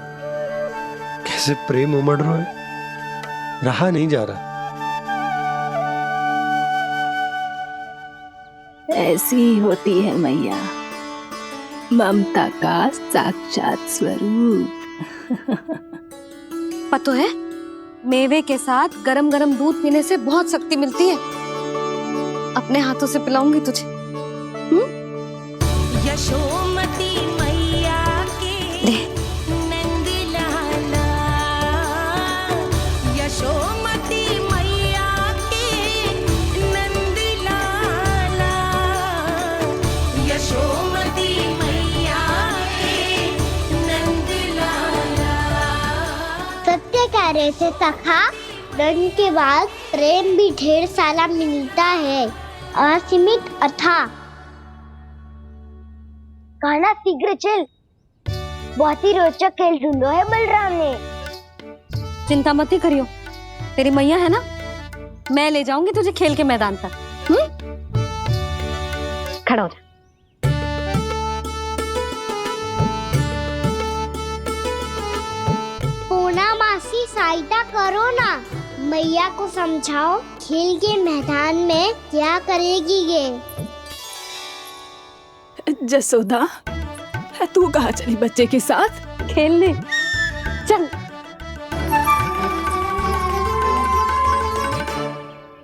कैसे प्रेम उमड़ रहा है, रहा नहीं जा रहा। ऐसी ही होती है मैया, ममता का साक्षात स्वरूप। पता है, मेवे के साथ गरम गरम दूध पीने से बहुत शक्ति मिलती है। अपने हाथों से पिलाऊंगी तुझे। यशोमती मैया के नंद लाला, यशोमती मैया रहे थे सखा, दंड के बाद प्रेम भी ढेर सारा मिलता है, असीमित अथाह। कान्हा शीघ्र चल, बहुत ही रोचक खेल ढूंढो है बलराम ने। चिंता मत ही करियो, तेरी मैया है ना, मैं ले जाऊंगी तुझे खेल के मैदान तक। खड़ा हो जा। पूना मासी सहायता करो ना, मैया को समझाओ खेल के मैदान में क्या करेगी ये। जसोदा, तू कहाँ चली बच्चे के साथ? खेलने चल।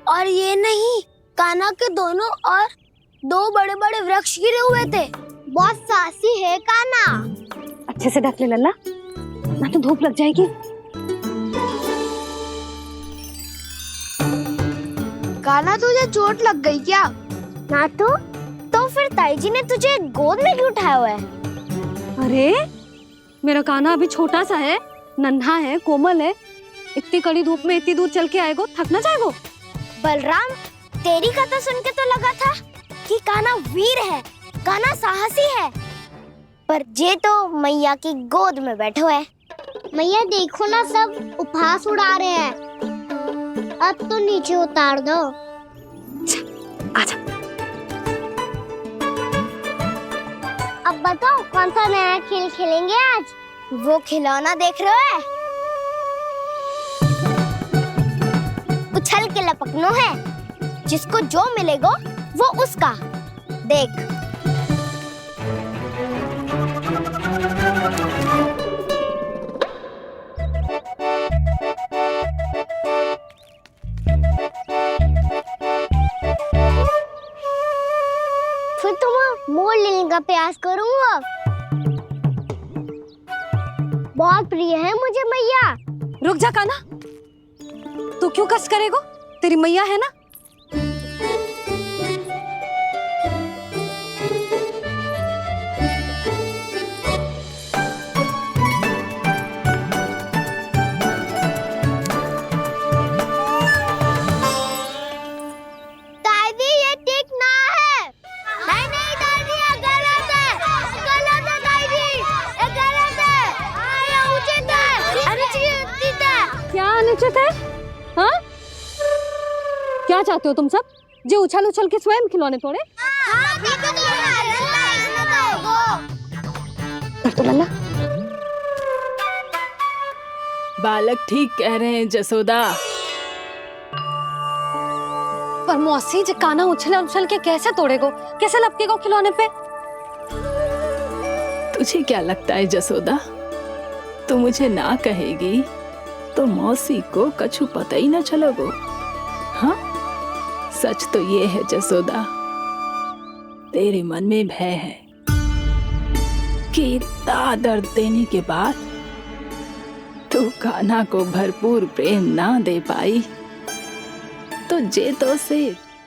और ये नहीं, कान्हा के दोनों और दो बड़े बड़े वृक्ष गिरे हुए थे। बहुत साहसी है कान्हा। अच्छे से ढक ले लल्ला, ना तो धूप लग जाएगी। कान्हा तुझे चोट लग गई क्या? ना तो फिर ताई जी ने तुझे गोद में क्यों उठाया हुआ है? अरे मेरा कान्हा अभी छोटा सा है, नन्हा है, कोमल है, इतनी कड़ी धूप में इतनी दूर चल के आएगो, थक ना जाएगो। बलराम, तेरी कथा सुन के तो लगा था कि कान्हा वीर है, कान्हा साहसी है, पर जे तो मैया की गोद में बैठो है। मैया देखो ना, सब उपहास उड़ा रहे हैं, अब तो नीचे उतार दो। आजा। अब बताओ कौन सा नया खेल खेलेंगे आज? वो खिलौना देख रहे हो? उछल के लपकनो है, जिसको जो मिलेगा वो उसका। देख, फिर तुम मोड़ लेने का प्रयास करूंगा। बहुत प्रिय है मुझे मैया। रुक जा कान्हा, तू क्यों कष्ट करेगो? तेरी मैया है ना। दादी ये ठीक ना है। नहीं नहीं दादी, ये गलत है, गलत है दादी, ये गलत है, ये उचित है, अनुचित है। क्या अनुचित है? हाँ? क्या चाहते हो तुम सब? जो उछल उछल के स्वयं खिलौने तोड़े? तो लल्ला, बालक ठीक कह रहे हैं जसोदा। पर मौसी, जो कान्हा उछल उछल के कैसे तोड़ेगो, कैसे लपकेगो खिलौने पे? तुझे क्या लगता है जसोदा, तू मुझे ना कहेगी तो मौसी को कछु पता ही ना चलोगो। हाँ, सच तो ये है जसोदा, तेरे मन में भय है कि इतना दर्द देने के बाद तू कान्हा को भरपूर प्रेम ना दे पाई तो जेतो से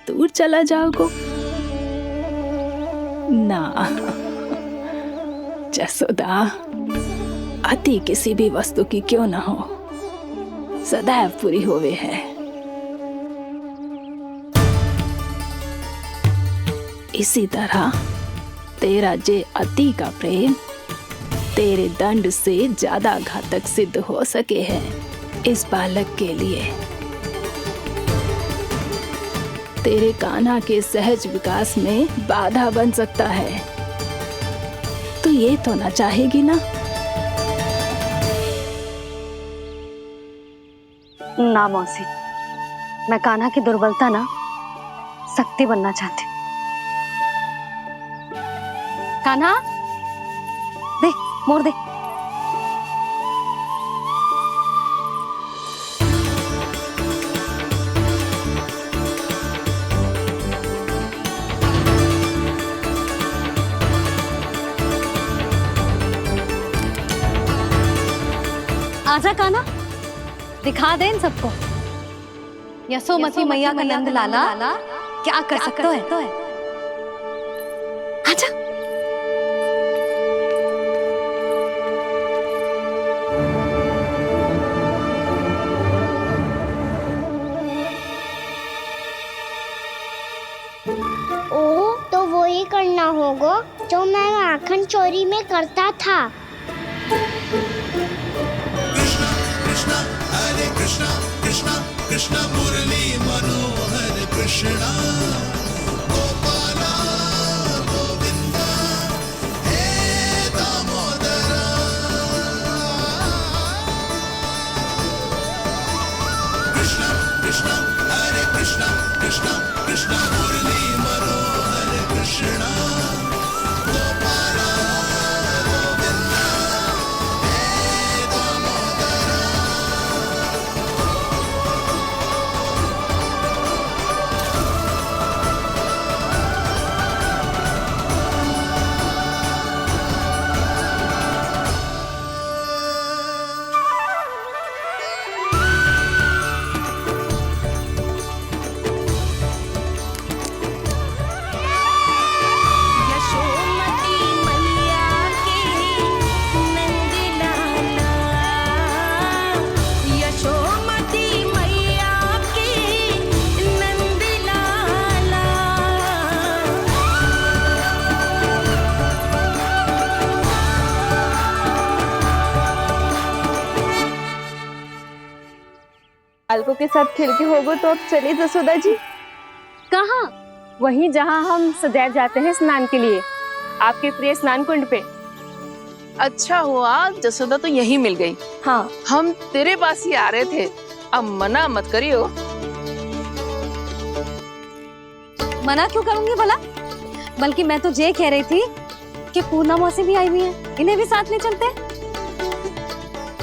दूर चला जाओगो ना। जसोदा, अति किसी भी वस्तु की क्यों ना हो, सदैव पूरी होवे है। इसी तरह तेरा जे अति का प्रेम तेरे दंड से ज्यादा घातक सिद्ध हो सके है इस बालक के लिए। तेरे कान्हा के सहज विकास में बाधा बन सकता है, तो ये तो ना चाहेगी ना? ना मौसी, मैं कान्हा की दुर्बलता ना शक्ति बनना चाहती। कान्हा, दे, मोड़ दे। आजा कान्हा, दिखा दे इन सबको यशोमती मैया का नंद लाला क्या कर सकता है। आजा। चोरी में करता था। कृष्णा कृष्णा हरे कृष्णा कृष्णा कृष्णा मुरली मनोहर कृष्णा गोपाला गोविंदा हे दामोदरा। कृष्णा कृष्णा हरे कृष्णा कृष्णा कृष्णा मुरली मनोहर कृष्णा गोपाला गोविंदा हे दामोदरा। यशोमती मैया के नंद लाला, यशोमती मैया के नंद लाला। अलको के साथ खेल के होगो तो अब चले जसोदा जी। कहाँ? वहीं जहाँ हम सदैव जाते हैं स्नान के लिए, आपके प्रिय स्नान कुंड पे। अच्छा हुआ जसोदा तो यहीं मिल गई। हाँ, हम तेरे पास ही आ रहे थे, अब मना मत करियो। मना क्यों करूंगी भला? बल्कि मैं तो ये कह रही थी कि पूर्णा मौसी भी आई हुई है, इन्हें भी साथ में चलते हैं।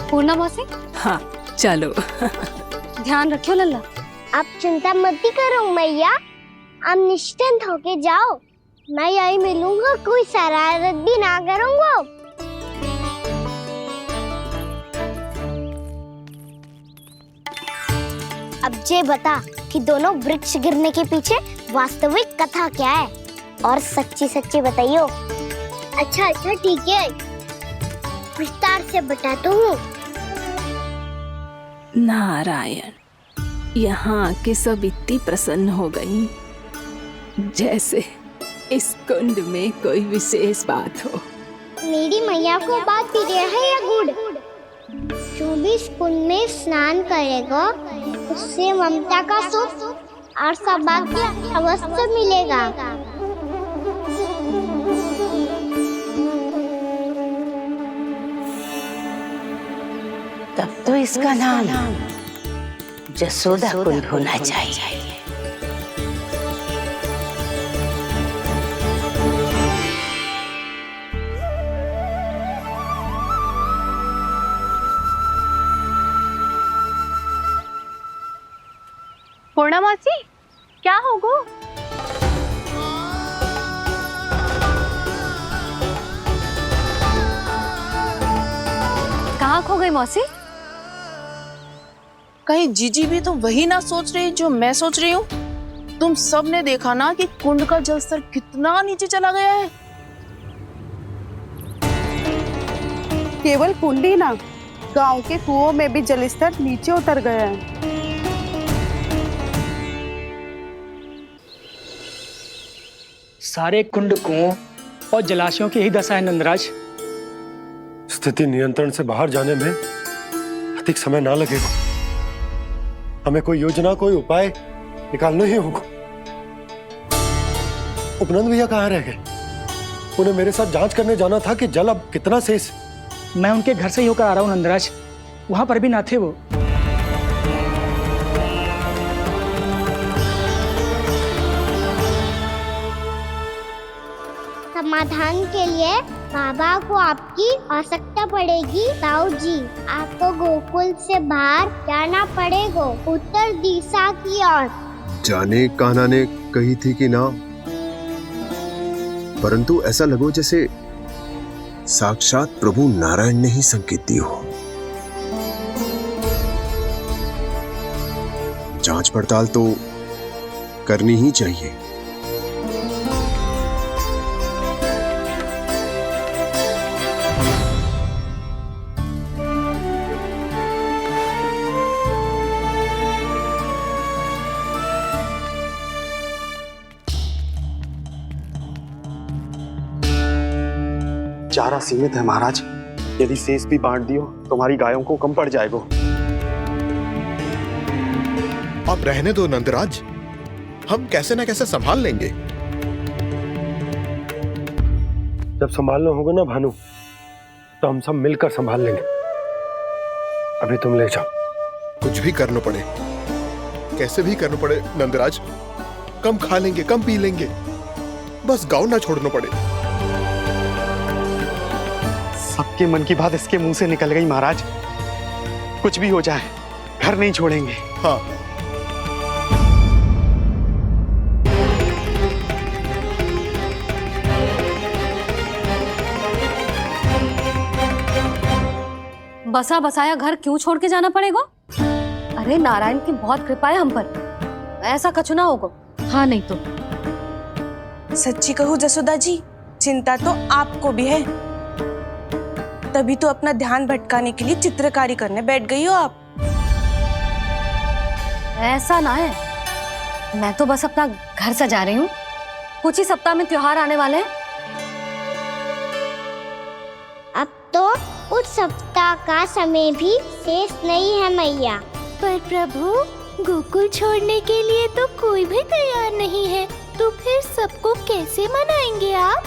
पूर्णा मौसी, हाँ चलो। ध्यान रखियो लल्ला। आप चिंता मत करो मैया, आप निश्चिंत होके जाओ, मैं यही मिलूंगा, कोई शरारत भी ना करूंगा। अब ये बता कि दोनों वृक्ष गिरने के पीछे वास्तविक कथा क्या है, और सच्ची सच्ची बताइयो। अच्छा अच्छा ठीक है, विस्तार से बताता हूँ। नारायण, यहाँ के सब इतनी प्रसन्न हो गई जैसे इस कुंड में कोई विशेष बात हो। मेरी मैया को बात प्रिय है या गुड़? जो भी इस कुंड में स्नान करेगा उससे ममता का सुख और सौभाग्य अवश्य मिलेगा। तब तो इसका नाम जसोदा कुंड होना चाहिए। पूर्णा मौसी, क्या होगो? कहाँ खो गई मौसी? कहीं जीजी भी तो वही ना सोच रही जो मैं सोच रही हूँ। तुम सब ने देखा ना कि कुंड का जलस्तर कितना नीचे चला गया है। केवल कुंड ही ना, गांव के कुओं में भी जलस्तर नीचे उतर गया है। सारे कुंड कुओं और जलाशयों की ही दशा है नंदराज। स्थिति नियंत्रण से बाहर जाने में अधिक समय ना लगेगा। हमें कोई योजना, कोई उपाय निकालना ही होगा। उपनंद भैया कहाँ रह गए? उन्हें मेरे साथ जांच करने जाना था कि जल अब कितना शेष। मैं उनके घर से ही होकर आ रहा हूँ नंदराज, वहां पर भी ना थे वो। समाधान के लिए बाबा को आपकी आवश्यकता पड़ेगी। ताऊ जी, आपको गोकुल से बाहर जाना पड़ेगा, उत्तर दिशा की ओर। जाने कान्हा ने कही थी कि ना, परंतु ऐसा लगो जैसे साक्षात प्रभु नारायण ने ही संकेत दी हो। जांच पड़ताल तो करनी ही चाहिए। चारा सीमित है महाराज। यदि शेष भी बांट दियो तो हमारी गायों को कम पड़ जाएगा। आप रहने दो नंदराज, हम कैसे ना कैसे संभाल लेंगे। जब संभालना होगा ना भानु, तो हम सब मिलकर संभाल लेंगे। अभी तुम ले जाओ। कुछ भी करना पड़े, कैसे भी करना पड़े नंदराज, कम खा लेंगे, कम पी लेंगे, बस गाँव ना छोड़ना पड़े। सबके मन की बात इसके मुंह से निकल गई महाराज। कुछ भी हो जाए घर नहीं छोड़ेंगे। हाँ, बसा बसाया घर क्यों छोड़ के जाना पड़ेगा? अरे नारायण की बहुत कृपा है हम पर, ऐसा कछु ना होगा। हाँ नहीं तो सच्ची कहूँ जसोदा जी, चिंता तो आपको भी है, तभी तो अपना ध्यान भटकाने के लिए चित्रकारी करने बैठ गई हो आप। ऐसा ना है, मैं तो बस अपना घर सजा रही हूँ। कुछ ही सप्ताह में त्योहार आने वाले हैं। अब तो कुछ सप्ताह का समय भी शेष नहीं है मैया। पर प्रभु, गोकुल छोड़ने के लिए तो कोई भी तैयार नहीं है, तो फिर सबको कैसे मनाएंगे आप?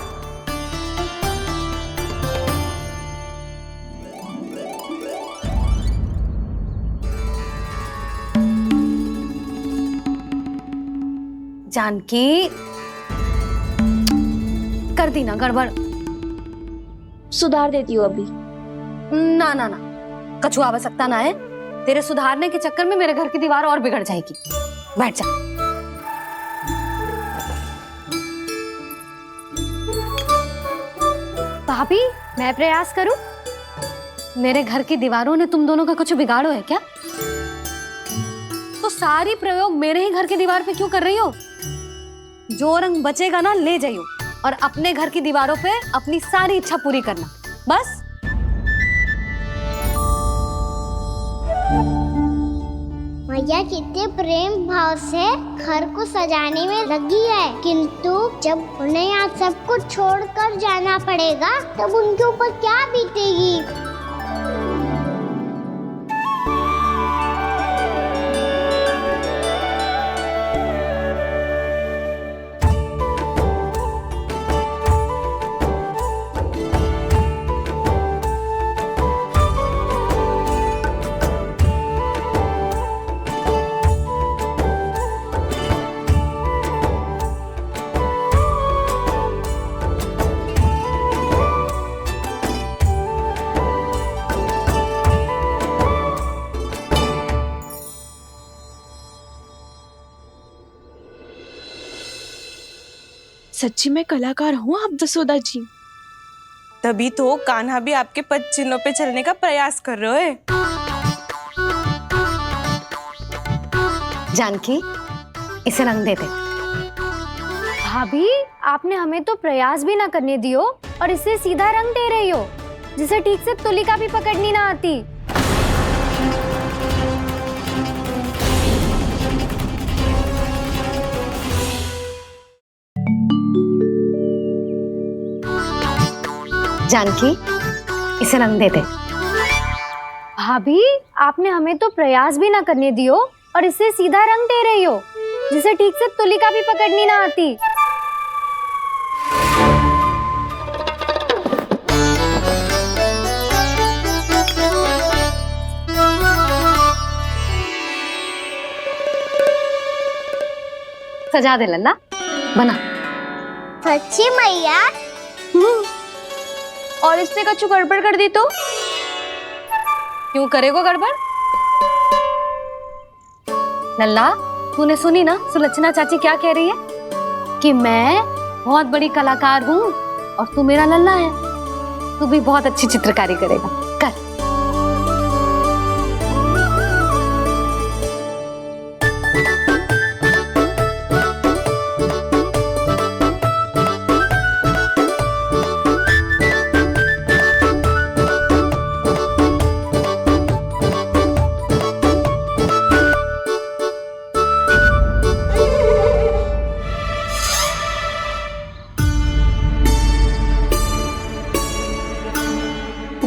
जानकी, कर दी ना गड़बड़। सुधार देती हूँ अभी। ना ना ना, कछु आवश्यकता ना है। तेरे सुधारने के चक्कर में मेरे घर की दीवार और बिगड़ जाएगी। बैठ जा। भाभी, मैं प्रयास करूं? मेरे घर की दीवारों ने तुम दोनों का कुछ बिगाड़ो है क्या? तो सारी प्रयोग मेरे ही घर की दीवार पे क्यों कर रही हो? जो रंग बचेगा ना ले जाइयो, और अपने घर की दीवारों पे अपनी सारी इच्छा पूरी करना, बस। मैया कितने प्रेम भाव से घर को सजाने में लगी है, किंतु जब उन्हें यहाँ सब कुछ छोड़कर जाना पड़ेगा तब उनके ऊपर क्या बीतेगी। सच्ची में कलाकार हूँ आप जसोदा जी, तभी तो कान्हा भी आपके पद चिन्हों पे चलने का प्रयास कर रहे हैं। जानकी, इसे रंग दे दे। भाभी, आपने हमें तो प्रयास भी ना करने दियो और इसे सीधा रंग दे रही हो, जिसे ठीक से तुलिका भी पकड़नी ना आती। जानकी, इसे रंग दे दे। भाभी, आपने हमें तो प्रयास भी ना करने दियो और इसे सीधा रंग दे रही हो, जिसे ठीक से तुलिका भी पकड़नी ना आती। सजा दे लल्ला, बना। सच्ची मैया? और इसने कछु गड़बड़ कर दी तो? क्यों करेगो गड़बड़? लल्ला, तूने सुनी ना सुलक्षणा चाची क्या कह रही है? कि मैं बहुत बड़ी कलाकार हूँ और तू मेरा लल्ला है, तू भी बहुत अच्छी चित्रकारी करेगा। कर।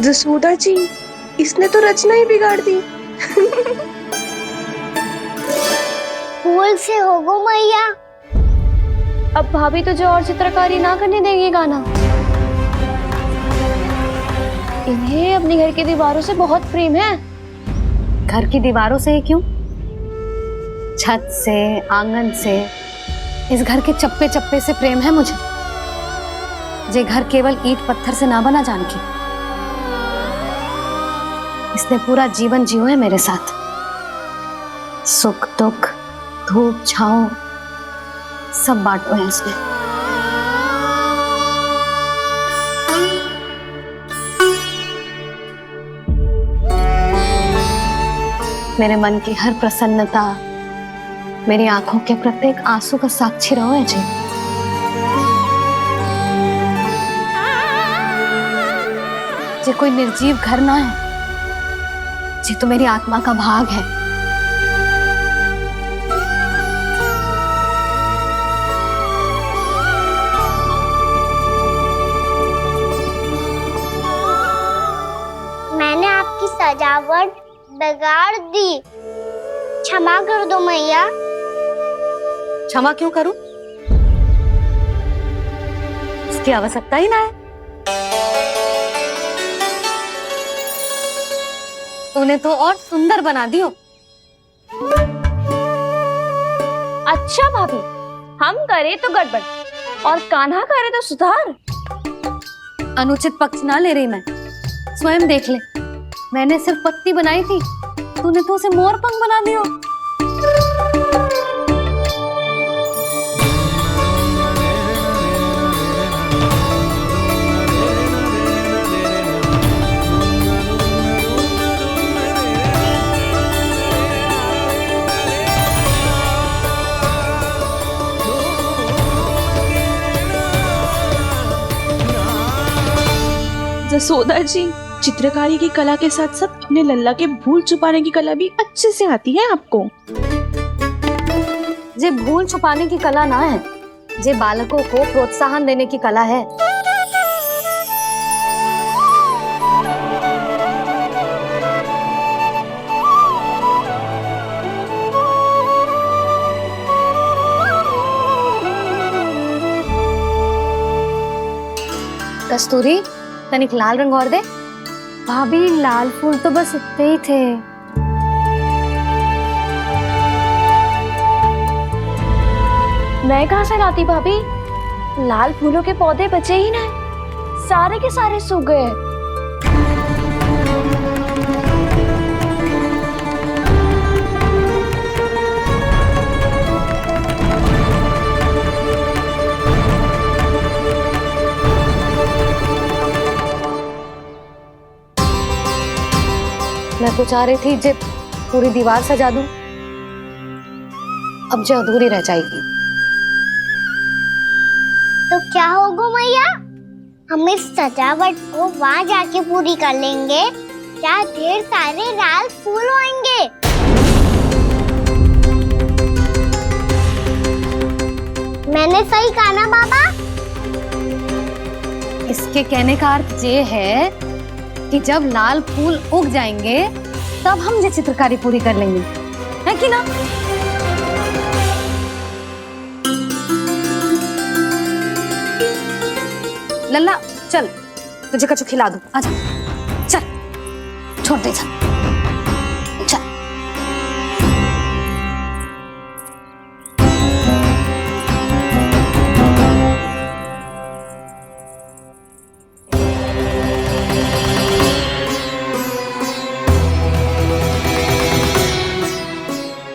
जसोदा जी, इसने तो रचना ही बिगाड़ दी। फूल से होगो मैया। अब भाभी तुझे और चित्रकारी ना करने देंगी गाना। इन्हें अपने घर की दीवारों से बहुत प्रेम है। घर की दीवारों से ही क्यों, छत से, आंगन से, इस घर के चप्पे चप्पे से प्रेम है मुझे। जे घर केवल ईंट पत्थर से ना बना जानकी, इसने पूरा जीवन जियो है मेरे साथ। सुख दुख, धूप छांव सब बांटो है इसने। मेरे मन की हर प्रसन्नता, मेरी आंखों के प्रत्येक आंसू का साक्षी रहो है जी। जे कोई निर्जीव घर ना है, जे तो मेरी आत्मा का भाग है। मैंने आपकी सजावट बिगाड़ दी, क्षमा कर दो मैया। क्षमा क्यों करूं? इसकी आवश्यकता ही ना है। तूने तो और सुंदर बना दियो। अच्छा भाभी, हम करे तो गड़बड़ और कान्हा करे तो सुधार। अनुचित पक्ष ना ले रही मैं, स्वयं देख ले। मैंने सिर्फ पत्ती बनाई थी, तूने तो उसे मोर पंख बना दियो। जसोदा जी, चित्रकारी की कला के साथ साथ अपने लल्ला के भूल छुपाने की कला भी अच्छे से आती है आपको। जे भूल छुपाने की कला ना है, जे बालकों को प्रोत्साहन देने की कला है। कस्तूरी, तनिक लाल रंग और दे। भाभी, लाल फूल तो बस इतने ही थे। मैं कहाँ से लाती भाभी? लाल फूलों के पौधे बचे ही ना, सारे के सारे सूख गए। मैं तो चाह रही थी जे पूरी दीवार सजा दूं, अब जो अधूरी रह जाएगी। तो क्या होगा मैया, हम इस सजावट को वहाँ जाके पूरी कर लेंगे। क्या ढेर सारे लाल फूल होंगे। मैंने सही कहा ना बाबा? इसके कहने का अर्थ ये है कि जब लाल फूल उग जाएंगे तब हम ये चित्रकारी पूरी कर लेंगे, है कि ना? लल्ला चल, तुझे कछु खिला दूं, आजा, चल, छोड़ दे, चल।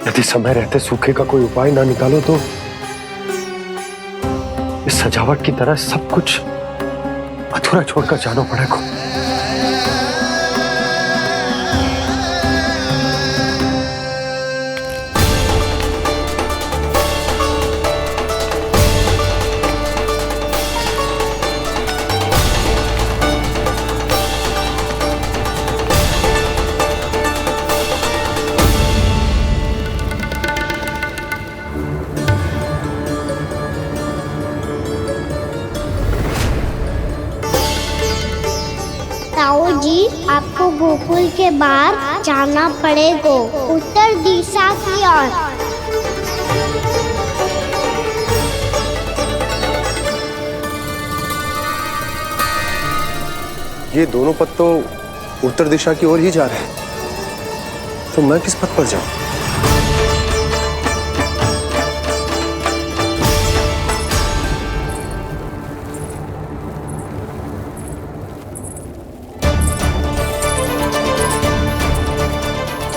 यदि समय रहते सूखे का कोई उपाय ना निकालो तो इस सजावट की तरह सब कुछ अधूरा छोड़कर जाना पड़ेगा। ताऊ जी, आपको गोकुल के बाहर जाना पड़ेगा, उत्तर दिशा की ओर। ये दोनों पथ तो उत्तर दिशा की ओर ही जा रहे हैं, तो मैं किस पथ पर जाऊं?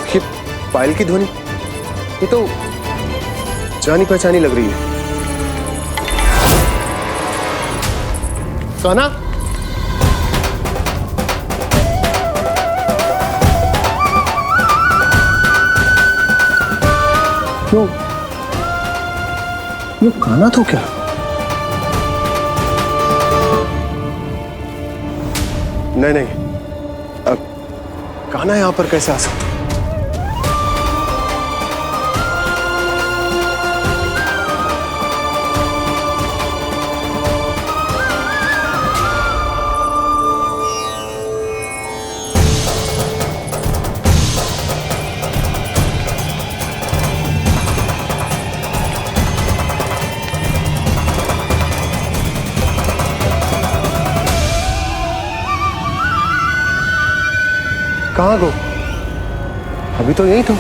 ये पायल की ध्वनि, ये तो जानी पहचानी लग रही है। कान्हा, ये कान्हा तो क्या? नहीं, अब कान्हा यहां पर कैसे आ सकता? कहाँ गो? अभी तो यही तो।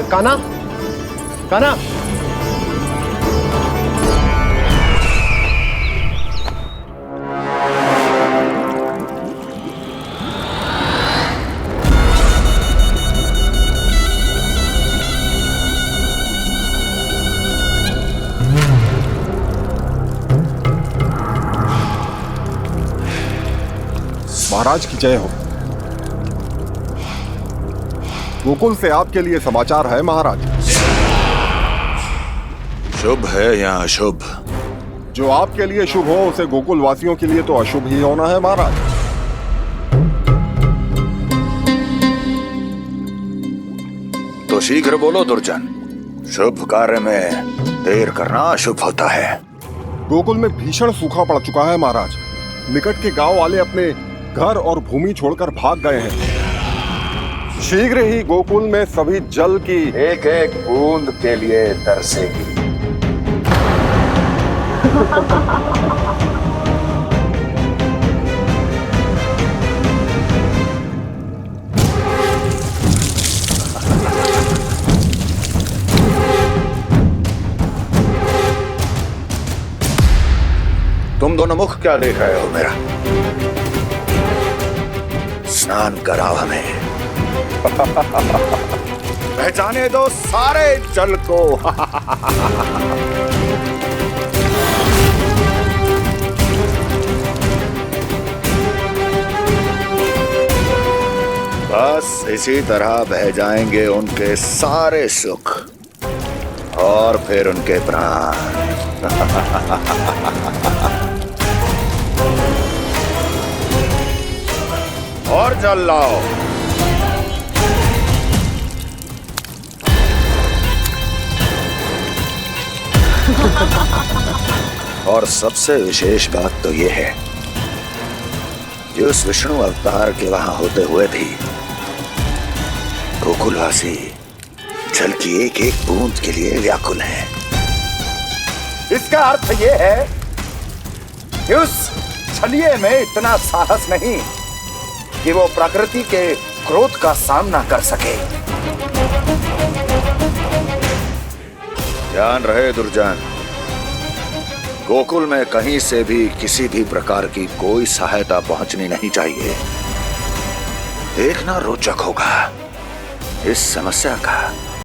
कान्हा, कान्हा, महाराज की जय हो। गोकुल से आपके लिए समाचार है महाराज। शुभ है या अशुभ? जो आपके लिए शुभ हो उसे गोकुल वासियों के लिए तो अशुभ ही होना है महाराज। तो शीघ्र बोलो दुर्जन, शुभ कार्य में देर करना अशुभ होता है। गोकुल में भीषण सूखा पड़ चुका है महाराज। निकट के गांव वाले अपने घर और भूमि छोड़कर भाग गए हैं। शीघ्र ही गोकुल में सभी जल की एक एक बूंद के लिए तरसेगी। तुम दोनों मुख क्या देख रहे हो मेरा? स्नान कराओ हमें। पहचाने दो सारे जल को। बस इसी तरह बह जाएंगे उनके सारे सुख और फिर उनके प्राण। और जल लाओ। और सबसे विशेष बात तो ये है कि उस विष्णु अवतार के वहां होते हुए भी गोकुलवासी जल की एक एक बूंद के लिए व्याकुल हैं। इसका अर्थ ये है कि उस छलिए में इतना साहस नहीं कि वो प्रकृति के क्रोध का सामना कर सके। ध्यान रहे दुर्जन, गोकुल में कहीं से भी किसी भी प्रकार की कोई सहायता पहुंचनी नहीं चाहिए। देखना रोचक होगा इस समस्या का